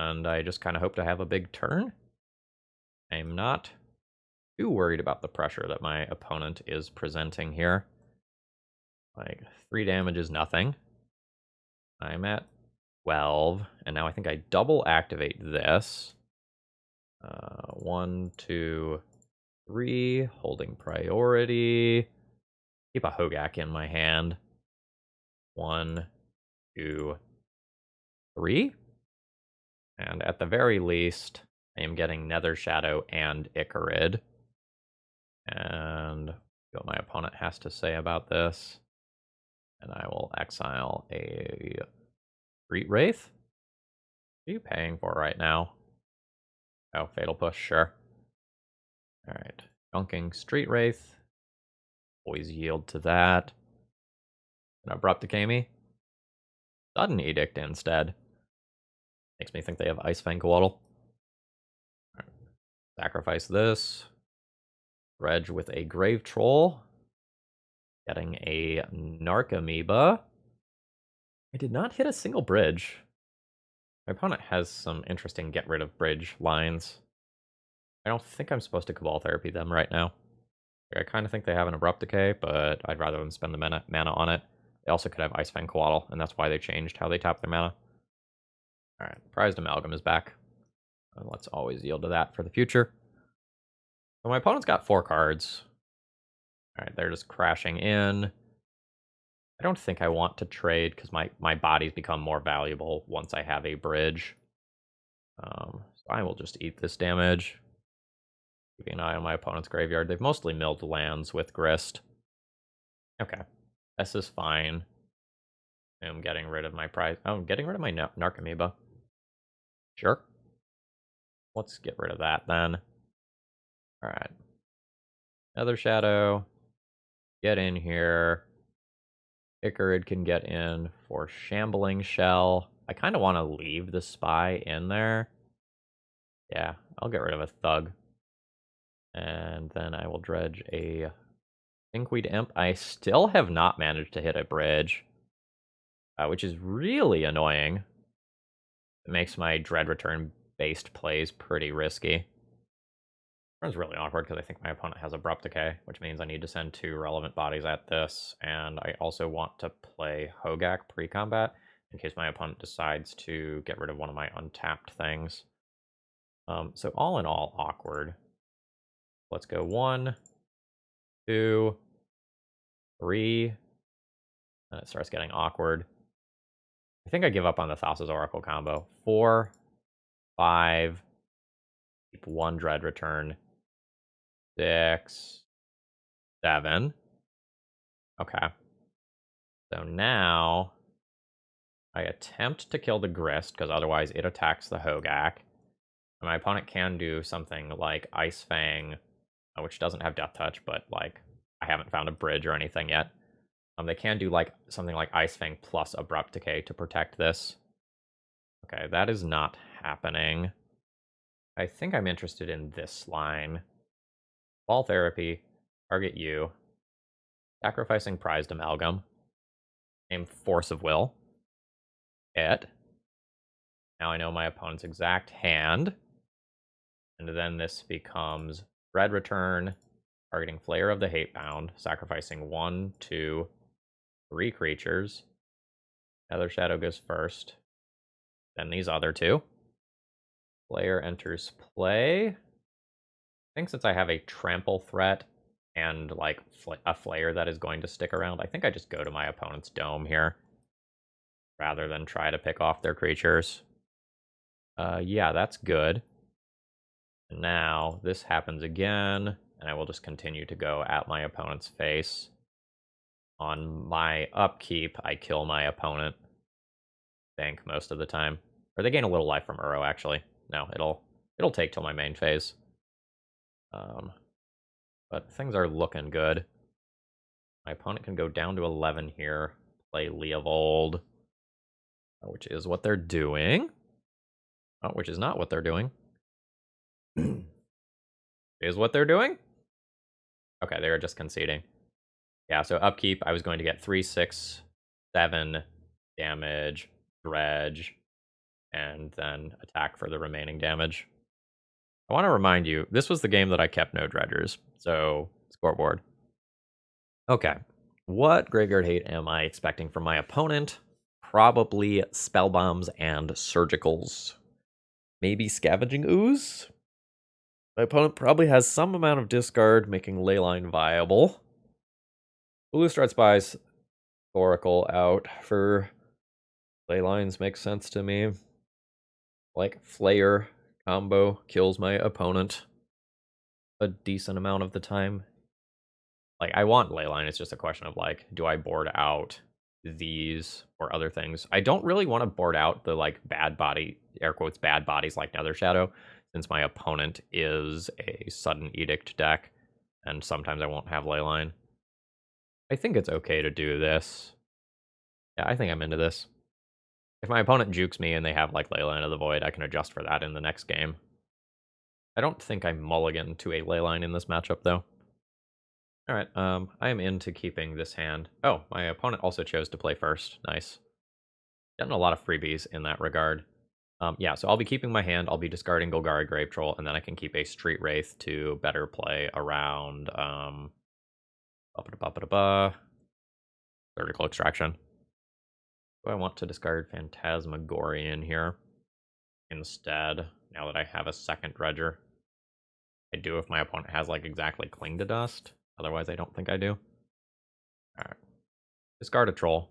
[SPEAKER 1] and I just kind of hope to have a big turn. I'm not too worried about the pressure that my opponent is presenting here. Like, 3 damage is nothing. I'm at 12, and now I think I double activate this. 1, 2, 3, holding priority. Keep a Hogak in my hand. 1, 2, 3. And at the very least, I am getting Nether Shadow and Ichorid. And what my opponent has to say about this. And I will exile a Street Wraith. What are you paying for right now? Oh, Fatal Push, sure. Alright. Gunking Street Wraith. Always yield to that. And Abrupt Decay me. Sudden Edict instead. Makes me think they have Ice Fang Coatl. Right. Sacrifice this. Dredge with a Grave Troll. Getting a Narcomoeba. I did not hit a single bridge. My opponent has some interesting get rid of bridge lines. I don't think I'm supposed to Cabal Therapy them right now. I kind of think they have an Abrupt Decay, but I'd rather them spend the mana on it. They also could have Ice Fang Coatl, and that's why they changed how they tap their mana. Alright, Prized Amalgam is back. And let's always yield to that for the future. So my opponent's got 4 cards. Alright, they're just crashing in. I don't think I want to trade because my bodies become more valuable once I have a bridge. So I will just eat this damage. Keeping an eye on my opponent's graveyard. They've mostly milled lands with Grist. Okay. This is fine. I'm getting rid of my prize. Oh, I'm getting rid of my Narcomoeba. Sure. Let's get rid of that then. Alright. Nether Shadow. Get in here. Ichorid can get in for Shambling Shell. I kind of want to leave the Spy in there. Yeah, I'll get rid of a Thug. And then I will dredge a Inkweed Imp. I still have not managed to hit a bridge, which is really annoying. It makes my Dread Return based plays pretty risky. It's really awkward because I think my opponent has Abrupt Decay, which means I need to send 2 relevant bodies at this, and I also want to play Hogak pre-combat in case my opponent decides to get rid of one of my untapped things. So all in all, awkward. Let's go 1, 2, 3, and it starts getting awkward. I think I give up on the Thassa's Oracle combo. 4, 5, keep 1 Dread Return. 6, 7. Okay. So now I attempt to kill the Grist, because otherwise it attacks the Hogak. And my opponent can do something like Ice Fang, which doesn't have Death Touch, but like I haven't found a bridge or anything yet. They can do like something like Ice Fang plus Abrupt Decay to protect this. Okay, that is not happening. I think I'm interested in this line. Ball Therapy, target you. Sacrificing Prized Amalgam. Name Force of Will. Hit. Now I know my opponent's exact hand. And then this becomes Dread Return, targeting Flayer of the Hatebound, sacrificing 1, 2, 3 creatures. Nether Shadow goes first. Then these other 2. Flayer enters play. I think since I have a trample threat and like a Flayer that is going to stick around, I think I just go to my opponent's dome here rather than try to pick off their creatures. Yeah, that's good. And now this happens again, and I will just continue to go at my opponent's face. On my upkeep, I kill my opponent. I think most of the time. Or they gain a little life from Uro, actually. No, it'll take till my main phase. But things are looking good. My opponent can go down to 11 here, play Leovold, which is what they're doing. Oh, which is not what they're doing. Is what they're doing? Okay, they were just conceding. Yeah, so upkeep, I was going to get 3, 6, 7 damage, dredge. and then attack for the remaining damage. I want to remind you, this was the game that I kept no dredgers, so scoreboard. Okay, what graveyard hate am I expecting from my opponent? Probably spell bombs and surgicals. Maybe scavenging ooze? My opponent probably has some amount of discard, making Leyline viable. Ballustrade Spy's Oracle out for Leylines makes sense to me. Like, Flayer combo kills my opponent a decent amount of the time. Like, I want Leyline, it's just a question of, like, do I board out these or other things? I don't really want to board out the, like, bad body, air quotes, bad bodies like Nether Shadow, since my opponent is a Sudden Edict deck, and sometimes I won't have Leyline. I think it's okay to do this. Yeah, I think I'm into this. If my opponent jukes me and they have, like, Leyline of the Void, I can adjust for that in the next game. I don't think I mulligan to a Leyline in this matchup, though. Alright, I am into keeping this hand. Oh, my opponent also chose to play first. Nice. Getting a lot of freebies in that regard. Yeah, so I'll be keeping my hand, I'll be discarding Golgari Grave Troll, and then I can keep a Street Wraith to better play around, Vertical Extraction. Do I want to discard Phantasmagorian here instead, now that I have a second Dredger? I do if my opponent has, like, exactly Cling to Dust. Otherwise, I don't think I do. Alright. Discard a Troll.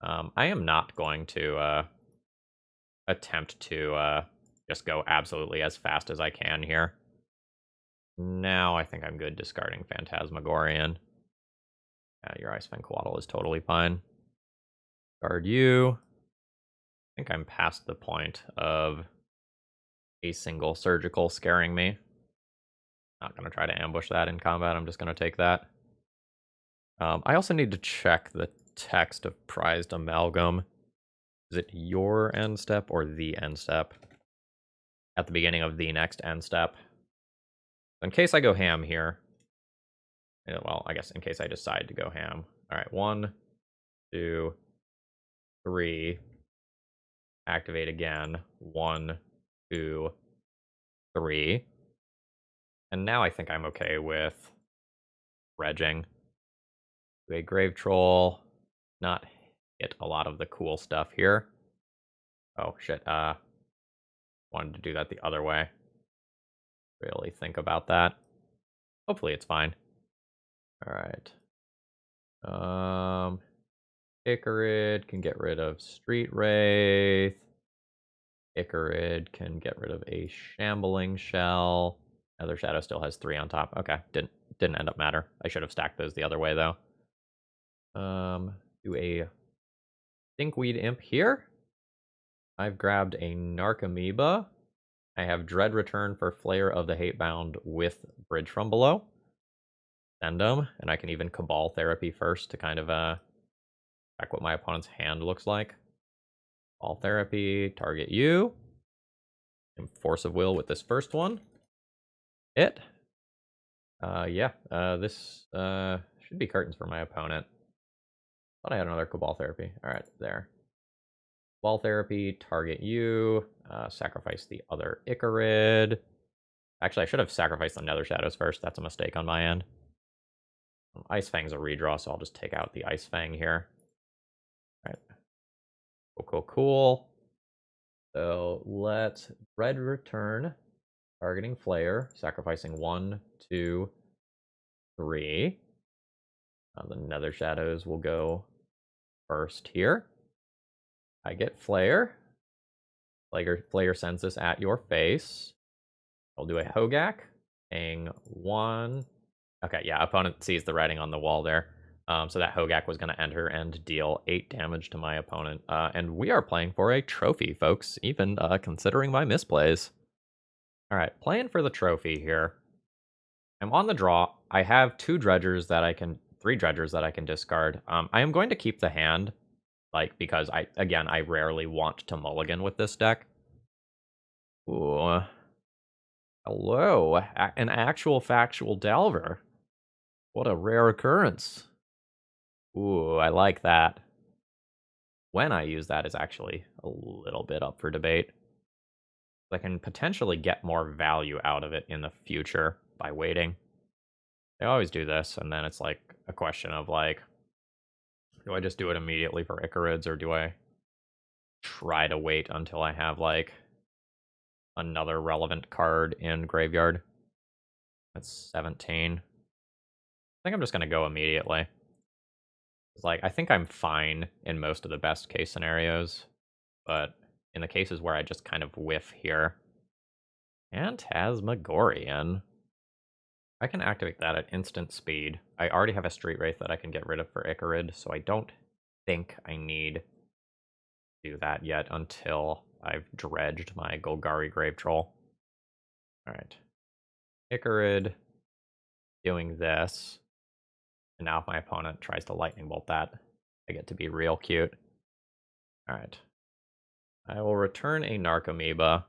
[SPEAKER 1] I am not going to attempt to just go absolutely as fast as I can here. Now I think I'm good discarding Phantasmagorian. Your Icefang Coatl is totally fine. Guard you. I think I'm past the point of a single surgical scaring me. Not going to try to ambush that in combat, I'm just going to take that. I also need to check the text of Prized Amalgam. Is it your end step or the end step? At the beginning of the next end step. In case I go ham here. Well, I guess in case I decide to go ham. Alright, 1, 2, 3. Activate again. 1, 2, 3. And now I think I'm okay with dredging. A Grave Troll. Not hit a lot of the cool stuff here. Oh, shit. Wanted to do that the other way. Really think about that. Hopefully it's fine. Alright. Ichorid can get rid of Street Wraith. Ichorid can get rid of a Shambling Shell. Nether Shadow still has 3 on top. Okay, didn't end up matter. I should have stacked those the other way though. Do a Stinkweed Imp here. I've grabbed a Narcomoeba. I have Dread Return for Flayer of the Hatebound with Bridge from Below. Send them, and I can even Cabal Therapy first to kind of check what my opponent's hand looks like. Cabal Therapy, target you. And Force of Will with this first one. This should be curtains for my opponent. Thought I had another Cabal Therapy. Alright, there. Cabal Therapy, target you. Sacrifice the other Ichorid. Actually, I should have sacrificed the Nether Shadows first. That's a mistake on my end. Ice Fang's a redraw, so I'll just take out the Ice Fang here. Alright. Cool. So let's Dread Return. Targeting Flayer. Sacrificing 1, 2, 3. The Nether Shadows will go first here. I get Flayer. Flayer sends this at your face. I'll do a Hogak. Paying 1. Okay, yeah, opponent sees the writing on the wall there. So that Hogak was going to enter and deal 8 damage to my opponent. And we are playing for a trophy, folks, even considering my misplays. Alright, playing for the trophy here. I'm on the draw. I have 3 dredgers that I can discard. I am going to keep the hand, because I rarely want to mulligan with this deck. Ooh. Hello, an actual factual Delver. What a rare occurrence. Ooh, I like that. when I use that is actually a little bit up for debate. I can potentially get more value out of it in the future by waiting. They always do this, and then it's like a question of like, do I just do it immediately for Ichorids, or do I try to wait until I have like another relevant card in graveyard? That's 17. I think I'm just gonna go immediately. It's like, I think I'm fine in most of the best case scenarios, but in the cases where I just kind of whiff here. Phantasmagorian. I can activate that at instant speed. I already have a Street Wraith that I can get rid of for Ichorid, so I don't think I need to do that yet until I've dredged my Golgari Grave Troll. Alright. Ichorid doing this. And now if my opponent tries to Lightning Bolt that, I get to be real cute. Alright. I will return a Narcomoeba.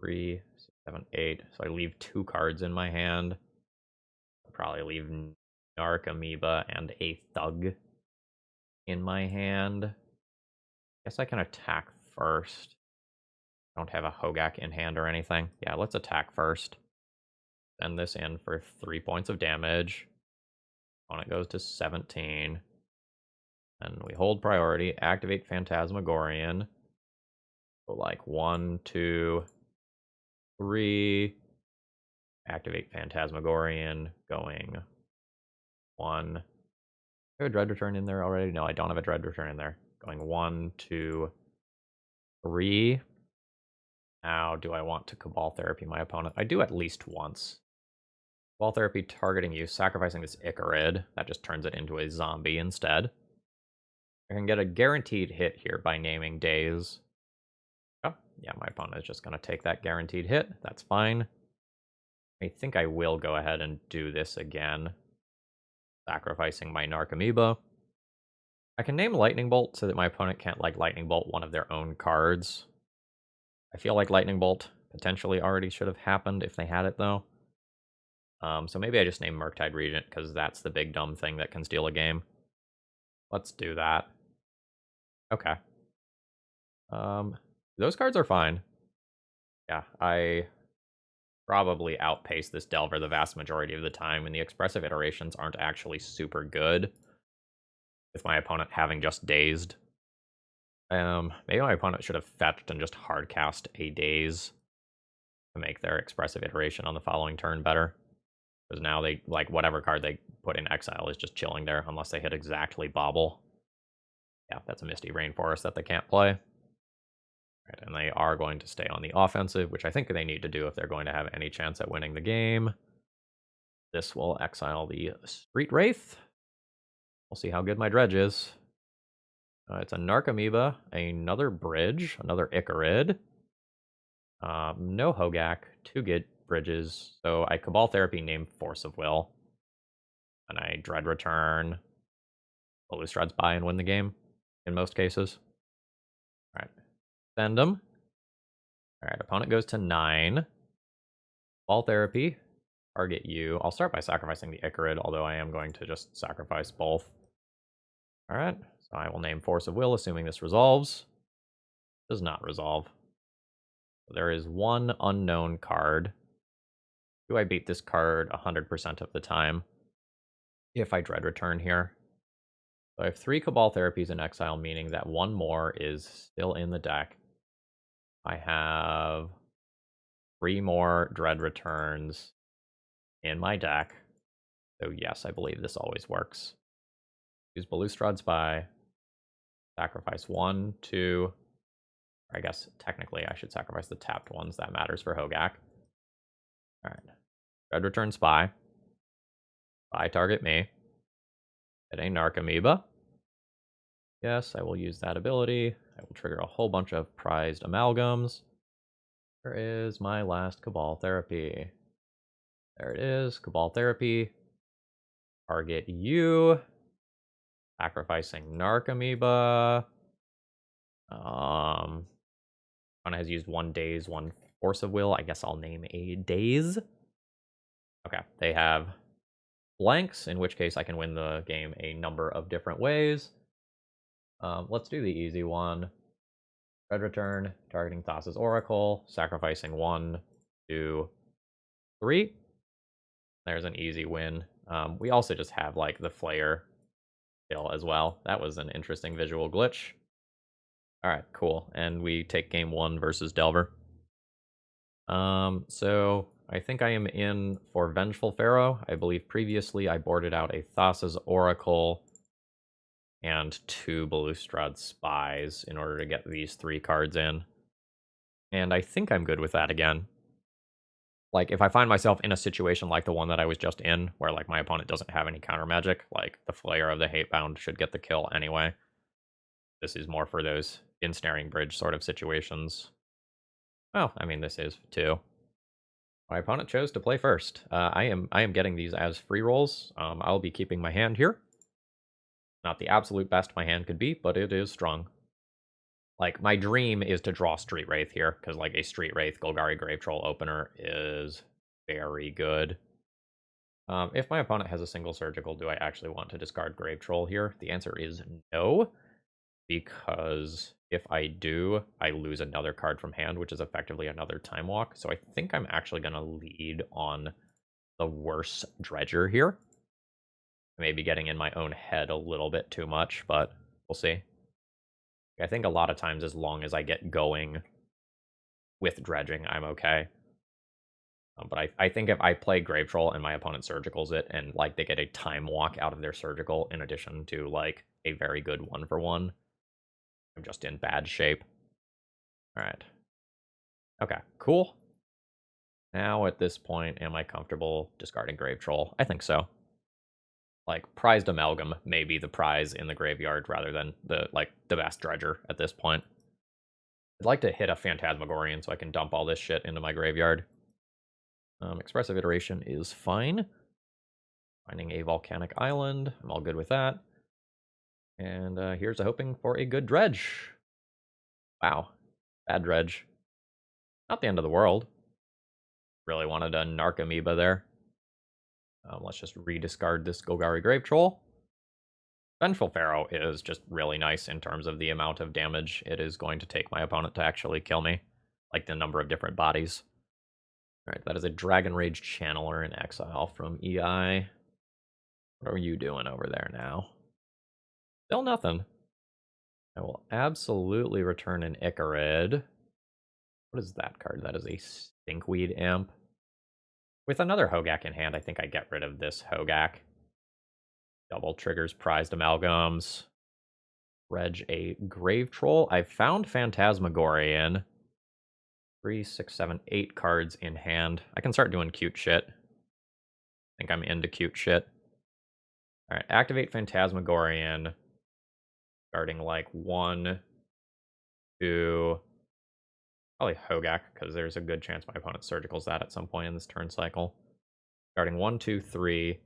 [SPEAKER 1] 3, 6, 7, 8. So I leave 2 cards in my hand. I'll probably leave Narcomoeba and a Thug in my hand. Guess I can attack first. Don't have a Hogak in hand or anything. Yeah, let's attack first. Send this in for 3 points of damage. Opponent goes to 17. And we hold priority. Activate Phantasmagorian. So like 1, 2, 3. Activate Phantasmagorian. Going 1. I have a Dread Return in there already? No, I don't have a Dread Return in there. Going 1, 2, 3. Now, do I want to Cabal Therapy my opponent? I do at least once. Cabal Therapy targeting you, sacrificing this Ichorid. That just turns it into a zombie instead. I can get a guaranteed hit here by naming Daze. Oh, yeah, my opponent is just going to take that guaranteed hit. That's fine. I think I will go ahead and do this again. Sacrificing my Narcomoeba. I can name Lightning Bolt so that my opponent can't, like, Lightning Bolt one of their own cards. I feel like Lightning Bolt potentially already should have happened if they had it, though. So maybe I just name Murktide Regent, because that's the big dumb thing that can steal a game. Let's do that. Okay. Those cards are fine. Yeah, I probably outpace this Delver the vast majority of the time, and the expressive iterations aren't actually super good. With my opponent having just Dazed. Maybe my opponent should have fetched and just hardcast a Daze to make their expressive iteration on the following turn better. Because now they, like, whatever card they put in exile is just chilling there unless they hit exactly Bobble. Yeah, that's a Misty Rainforest that they can't play. Right, and they are going to stay on the offensive, which I think they need to do if they're going to have any chance at winning the game. This will exile the Street Wraith. We'll see how good my Dredge is. It's a Narcomoeba, another Bridge, another Ichorid. No Hogak, 2 good bridges. So I Cabal Therapy, name Force of Will. And I Dread Return, Ballustrade Spy, and win the game in most cases. Alright. Send them. Alright, opponent goes to 9. Cabal Therapy, target you. I'll start by sacrificing the Ichorid, although I am going to just sacrifice both. Alright, so I will name Force of Will, assuming this resolves. Does not resolve. There is one unknown card. Do I beat this card 100% of the time? If I Dread Return here. So I have 3 Cabal Therapies in exile, meaning that 1 more is still in the deck. I have 3 more Dread Returns in my deck. So yes, I believe this always works. Use Ballustrade Spy. Sacrifice 1, 2. I guess technically I should sacrifice the tapped ones. That matters for Hogak. Alright. Dread Return Spy. Spy target me. Get a Narcomoeba. Yes, I will use that ability. I will trigger a whole bunch of prized amalgams. Where is my last Cabal Therapy? There it is. Cabal Therapy. Target you. Sacrificing Narcomoeba. One has used 1 Daze, 1 Force of Will. I guess I'll name a Daze. Okay, they have blanks, in which case I can win the game a number of different ways. Let's do the easy one. Red return, targeting Thassa's Oracle, sacrificing 1, 2, 3. There's an easy win. We also just have, like, the Flayer kill as well. That was an interesting visual glitch. Alright, cool. And we take game 1 versus Delver. So I think I am in for Vengeful Pharaoh. I believe previously I boarded out a Thassa's Oracle and 2 Ballustrade Spies in order to get these 3 cards in. And I think I'm good with that again. Like, if I find myself in a situation like the one that I was just in, where, like, my opponent doesn't have any counter magic, like, the Flayer of the Hatebound should get the kill anyway. This is more for those ensnaring bridge sort of situations. Well, I mean, this is too. My opponent chose to play first. I am getting these as free rolls. I'll be keeping my hand here. Not the absolute best my hand could be, but it is strong. Like, my dream is to draw Street Wraith here, because, like, a Street Wraith Golgari Grave Troll opener is very good. If my opponent has a single Surgical, do I actually want to discard Grave Troll here? The answer is no, because if I do, I lose another card from hand, which is effectively another Time Walk. So I think I'm actually going to lead on the worse Dredger here. Maybe getting in my own head a little bit too much, but we'll see. I think a lot of times, as long as I get going with dredging, I'm okay. But I think if I play Grave Troll and my opponent Surgicals it, and, like, they get a Time Walk out of their Surgical in addition to, like, a very good 1-for-1, I'm just in bad shape. Alright. Okay, cool. Now, at this point, am I comfortable discarding Grave Troll? I think so. Like, Prized Amalgam may be the prize in the graveyard rather than the best Dredger at this point. I'd like to hit a Phantasmagorian so I can dump all this shit into my graveyard. Expressive Iteration is fine. Finding a Volcanic Island, I'm all good with that. And here's a hoping for a good Dredge. Wow, bad Dredge. Not the end of the world. Really wanted a Narc Amoeba there. Let's just rediscard this Golgari Grave Troll. Vengeful Pharaoh is just really nice in terms of the amount of damage it is going to take my opponent to actually kill me. Like, the number of different bodies. Alright, that is a Dragon Rage Channeler in exile from EI. What are you doing over there now? Still nothing. I will absolutely return an Ichorid. What is that card? That is a Stinkweed Imp. With another Hogak in hand, I think I get rid of this Hogak. Double triggers Prized Amalgams. Dredge a Grave Troll. I found Phantasmagorian. 3, 6, 7, 8 cards in hand. I can start doing cute shit. I think I'm into cute shit. Alright, activate Phantasmagorian. Starting like 1, 2... Probably Hogak, because there's a good chance my opponent Surgicals that at some point in this turn cycle. Starting 1, 2, 3.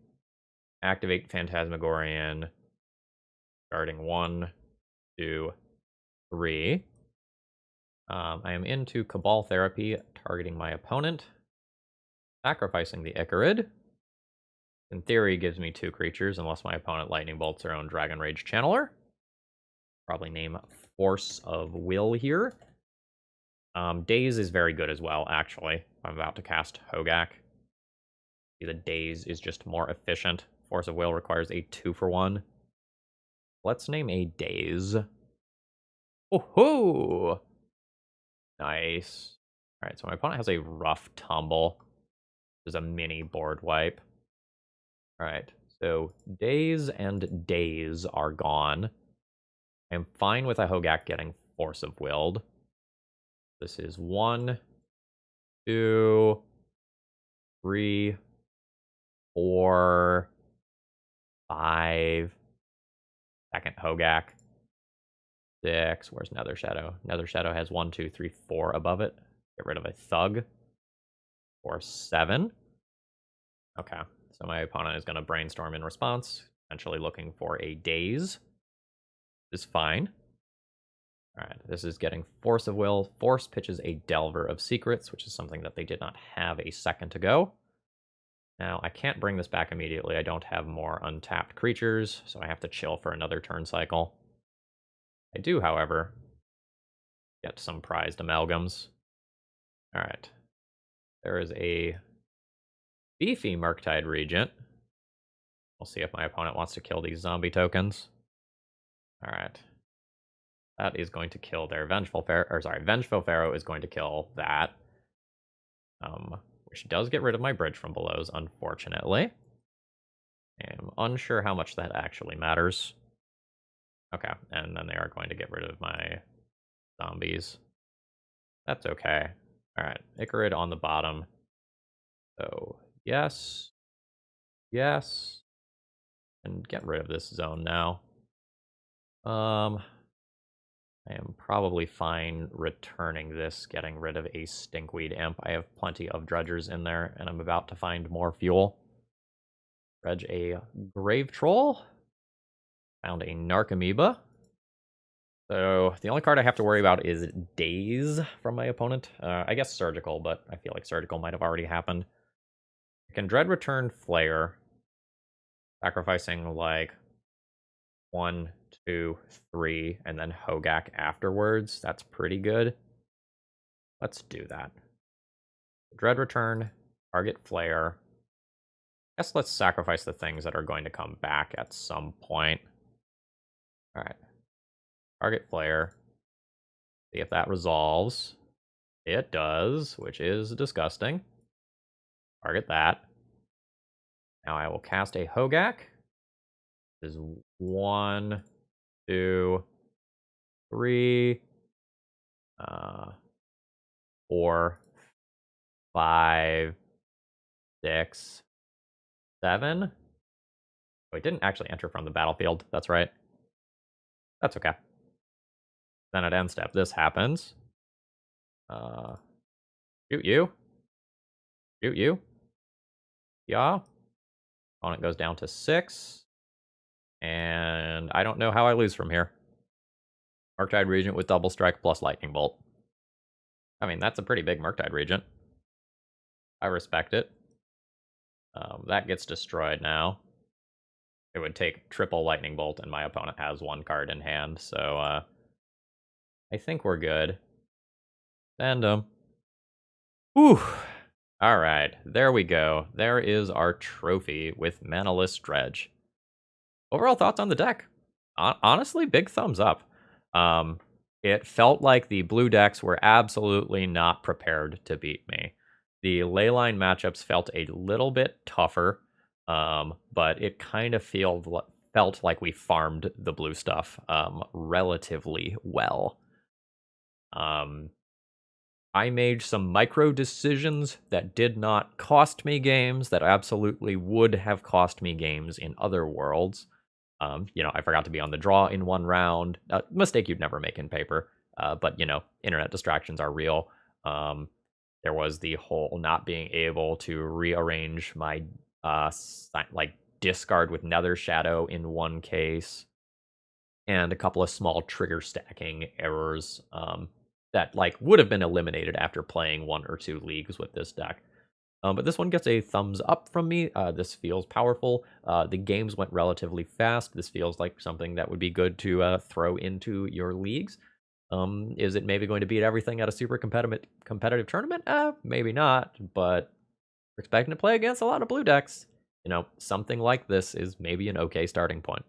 [SPEAKER 1] Activate Phantasmagorian. Starting 1, 2, 3. I am into Cabal Therapy, targeting my opponent. Sacrificing the Ichorid. In theory, gives me 2 creatures, unless my opponent Lightning Bolts their own Dragon Rage Channeler. Probably name Force of Will here. Daze is very good as well, actually. I'm about to cast Hogak. The Daze is just more efficient. Force of Will requires a 2-for-1. Let's name a Daze. Oh-hoo! Nice. Alright, so my opponent has a Rough Tumble. There's a mini board wipe. Alright, so Daze and Daze are gone. I'm fine with a Hogak getting Force of Willed. This is 1, 2, 3, 4, 5. Second Hogak. 6. Where's Nether Shadow? Nether Shadow has 1, 2, 3, 4 above it. Get rid of a Thug. For 7. Okay, so my opponent is going to brainstorm in response, potentially looking for a Daze. This is fine. Alright, this is getting Force of Will. Force pitches a Delver of Secrets, which is something that they did not have a second ago. Now, I can't bring this back immediately. I don't have more untapped creatures, so I have to chill for another turn cycle. I do, however, get some prized amalgams. Alright. There is a beefy Murktide Regent. We'll see if my opponent wants to kill these zombie tokens. Alright. That is going to kill their Vengeful Pharaoh, or sorry, Vengeful Pharaoh is going to kill that. Which does get rid of my Bridge from Below's, unfortunately. I'm unsure how much that actually matters. Okay, and then they are going to get rid of my zombies. That's okay. Alright, Ichorid on the bottom. So, yes. Yes. And get rid of this zone now. I am probably fine returning this, getting rid of a Stinkweed Imp. I have plenty of Dredgers in there, and I'm about to find more fuel. Dredge a Grave Troll. Found a Narcomoeba. So the only card I have to worry about is Daze from my opponent. I guess Surgical, but I feel like Surgical might have already happened. I can Dread Return Flare, sacrificing like 1, 2, 3, and then Hogak afterwards. That's pretty good. Let's do that. Dread Return, target Flare. Guess let's sacrifice the things that are going to come back at some point. Alright. Target Flare. See if that resolves. It does, which is disgusting. Target that. Now I will cast a Hogak. This is 1, 2, 3, 4, 5, 6, 7. Oh, it didn't actually enter from the battlefield. That's right. That's okay. Then at end step, this happens. Shoot you. Shoot you. Yeah. Opponent goes down to 6. And I don't know how I lose from here. Murktide Regent with Double Strike plus Lightning Bolt. I mean, that's a pretty big Murktide Regent. I respect it. That gets destroyed now. It would take triple Lightning Bolt, and my opponent has 1 card in hand, so I think we're good. Send him. Whew. Alright, there we go. There is our trophy with Manaless Dredge. Overall thoughts on the deck? Honestly, big thumbs up. It felt like the blue decks were absolutely not prepared to beat me. The leyline matchups felt a little bit tougher, but it kind of felt like we farmed the blue stuff relatively well. I made some micro decisions that did not cost me games, that absolutely would have cost me games in other worlds. I forgot to be on the draw in 1 round. Mistake you'd never make in paper. But, internet distractions are real. There was the whole not being able to rearrange my, discard with Nether Shadow in 1 case. And a couple of small trigger stacking errors that, would have been eliminated after playing 1 or 2 leagues with this deck. But this one gets a thumbs up from me. This feels powerful. The games went relatively fast. This feels like something that would be good to throw into your leagues. Is it maybe going to beat everything at a super competitive tournament? Maybe not, but we're expecting to play against a lot of blue decks. Something like this is maybe an okay starting point.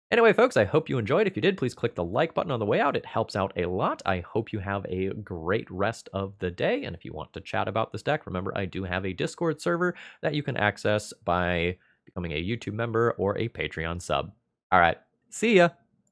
[SPEAKER 1] Anyway, folks, I hope you enjoyed. If you did, please click the like button on the way out. It helps out a lot. I hope you have a great rest of the day. And if you want to chat about this deck, remember I do have a Discord server that you can access by becoming a YouTube member or a Patreon sub. All right, see ya.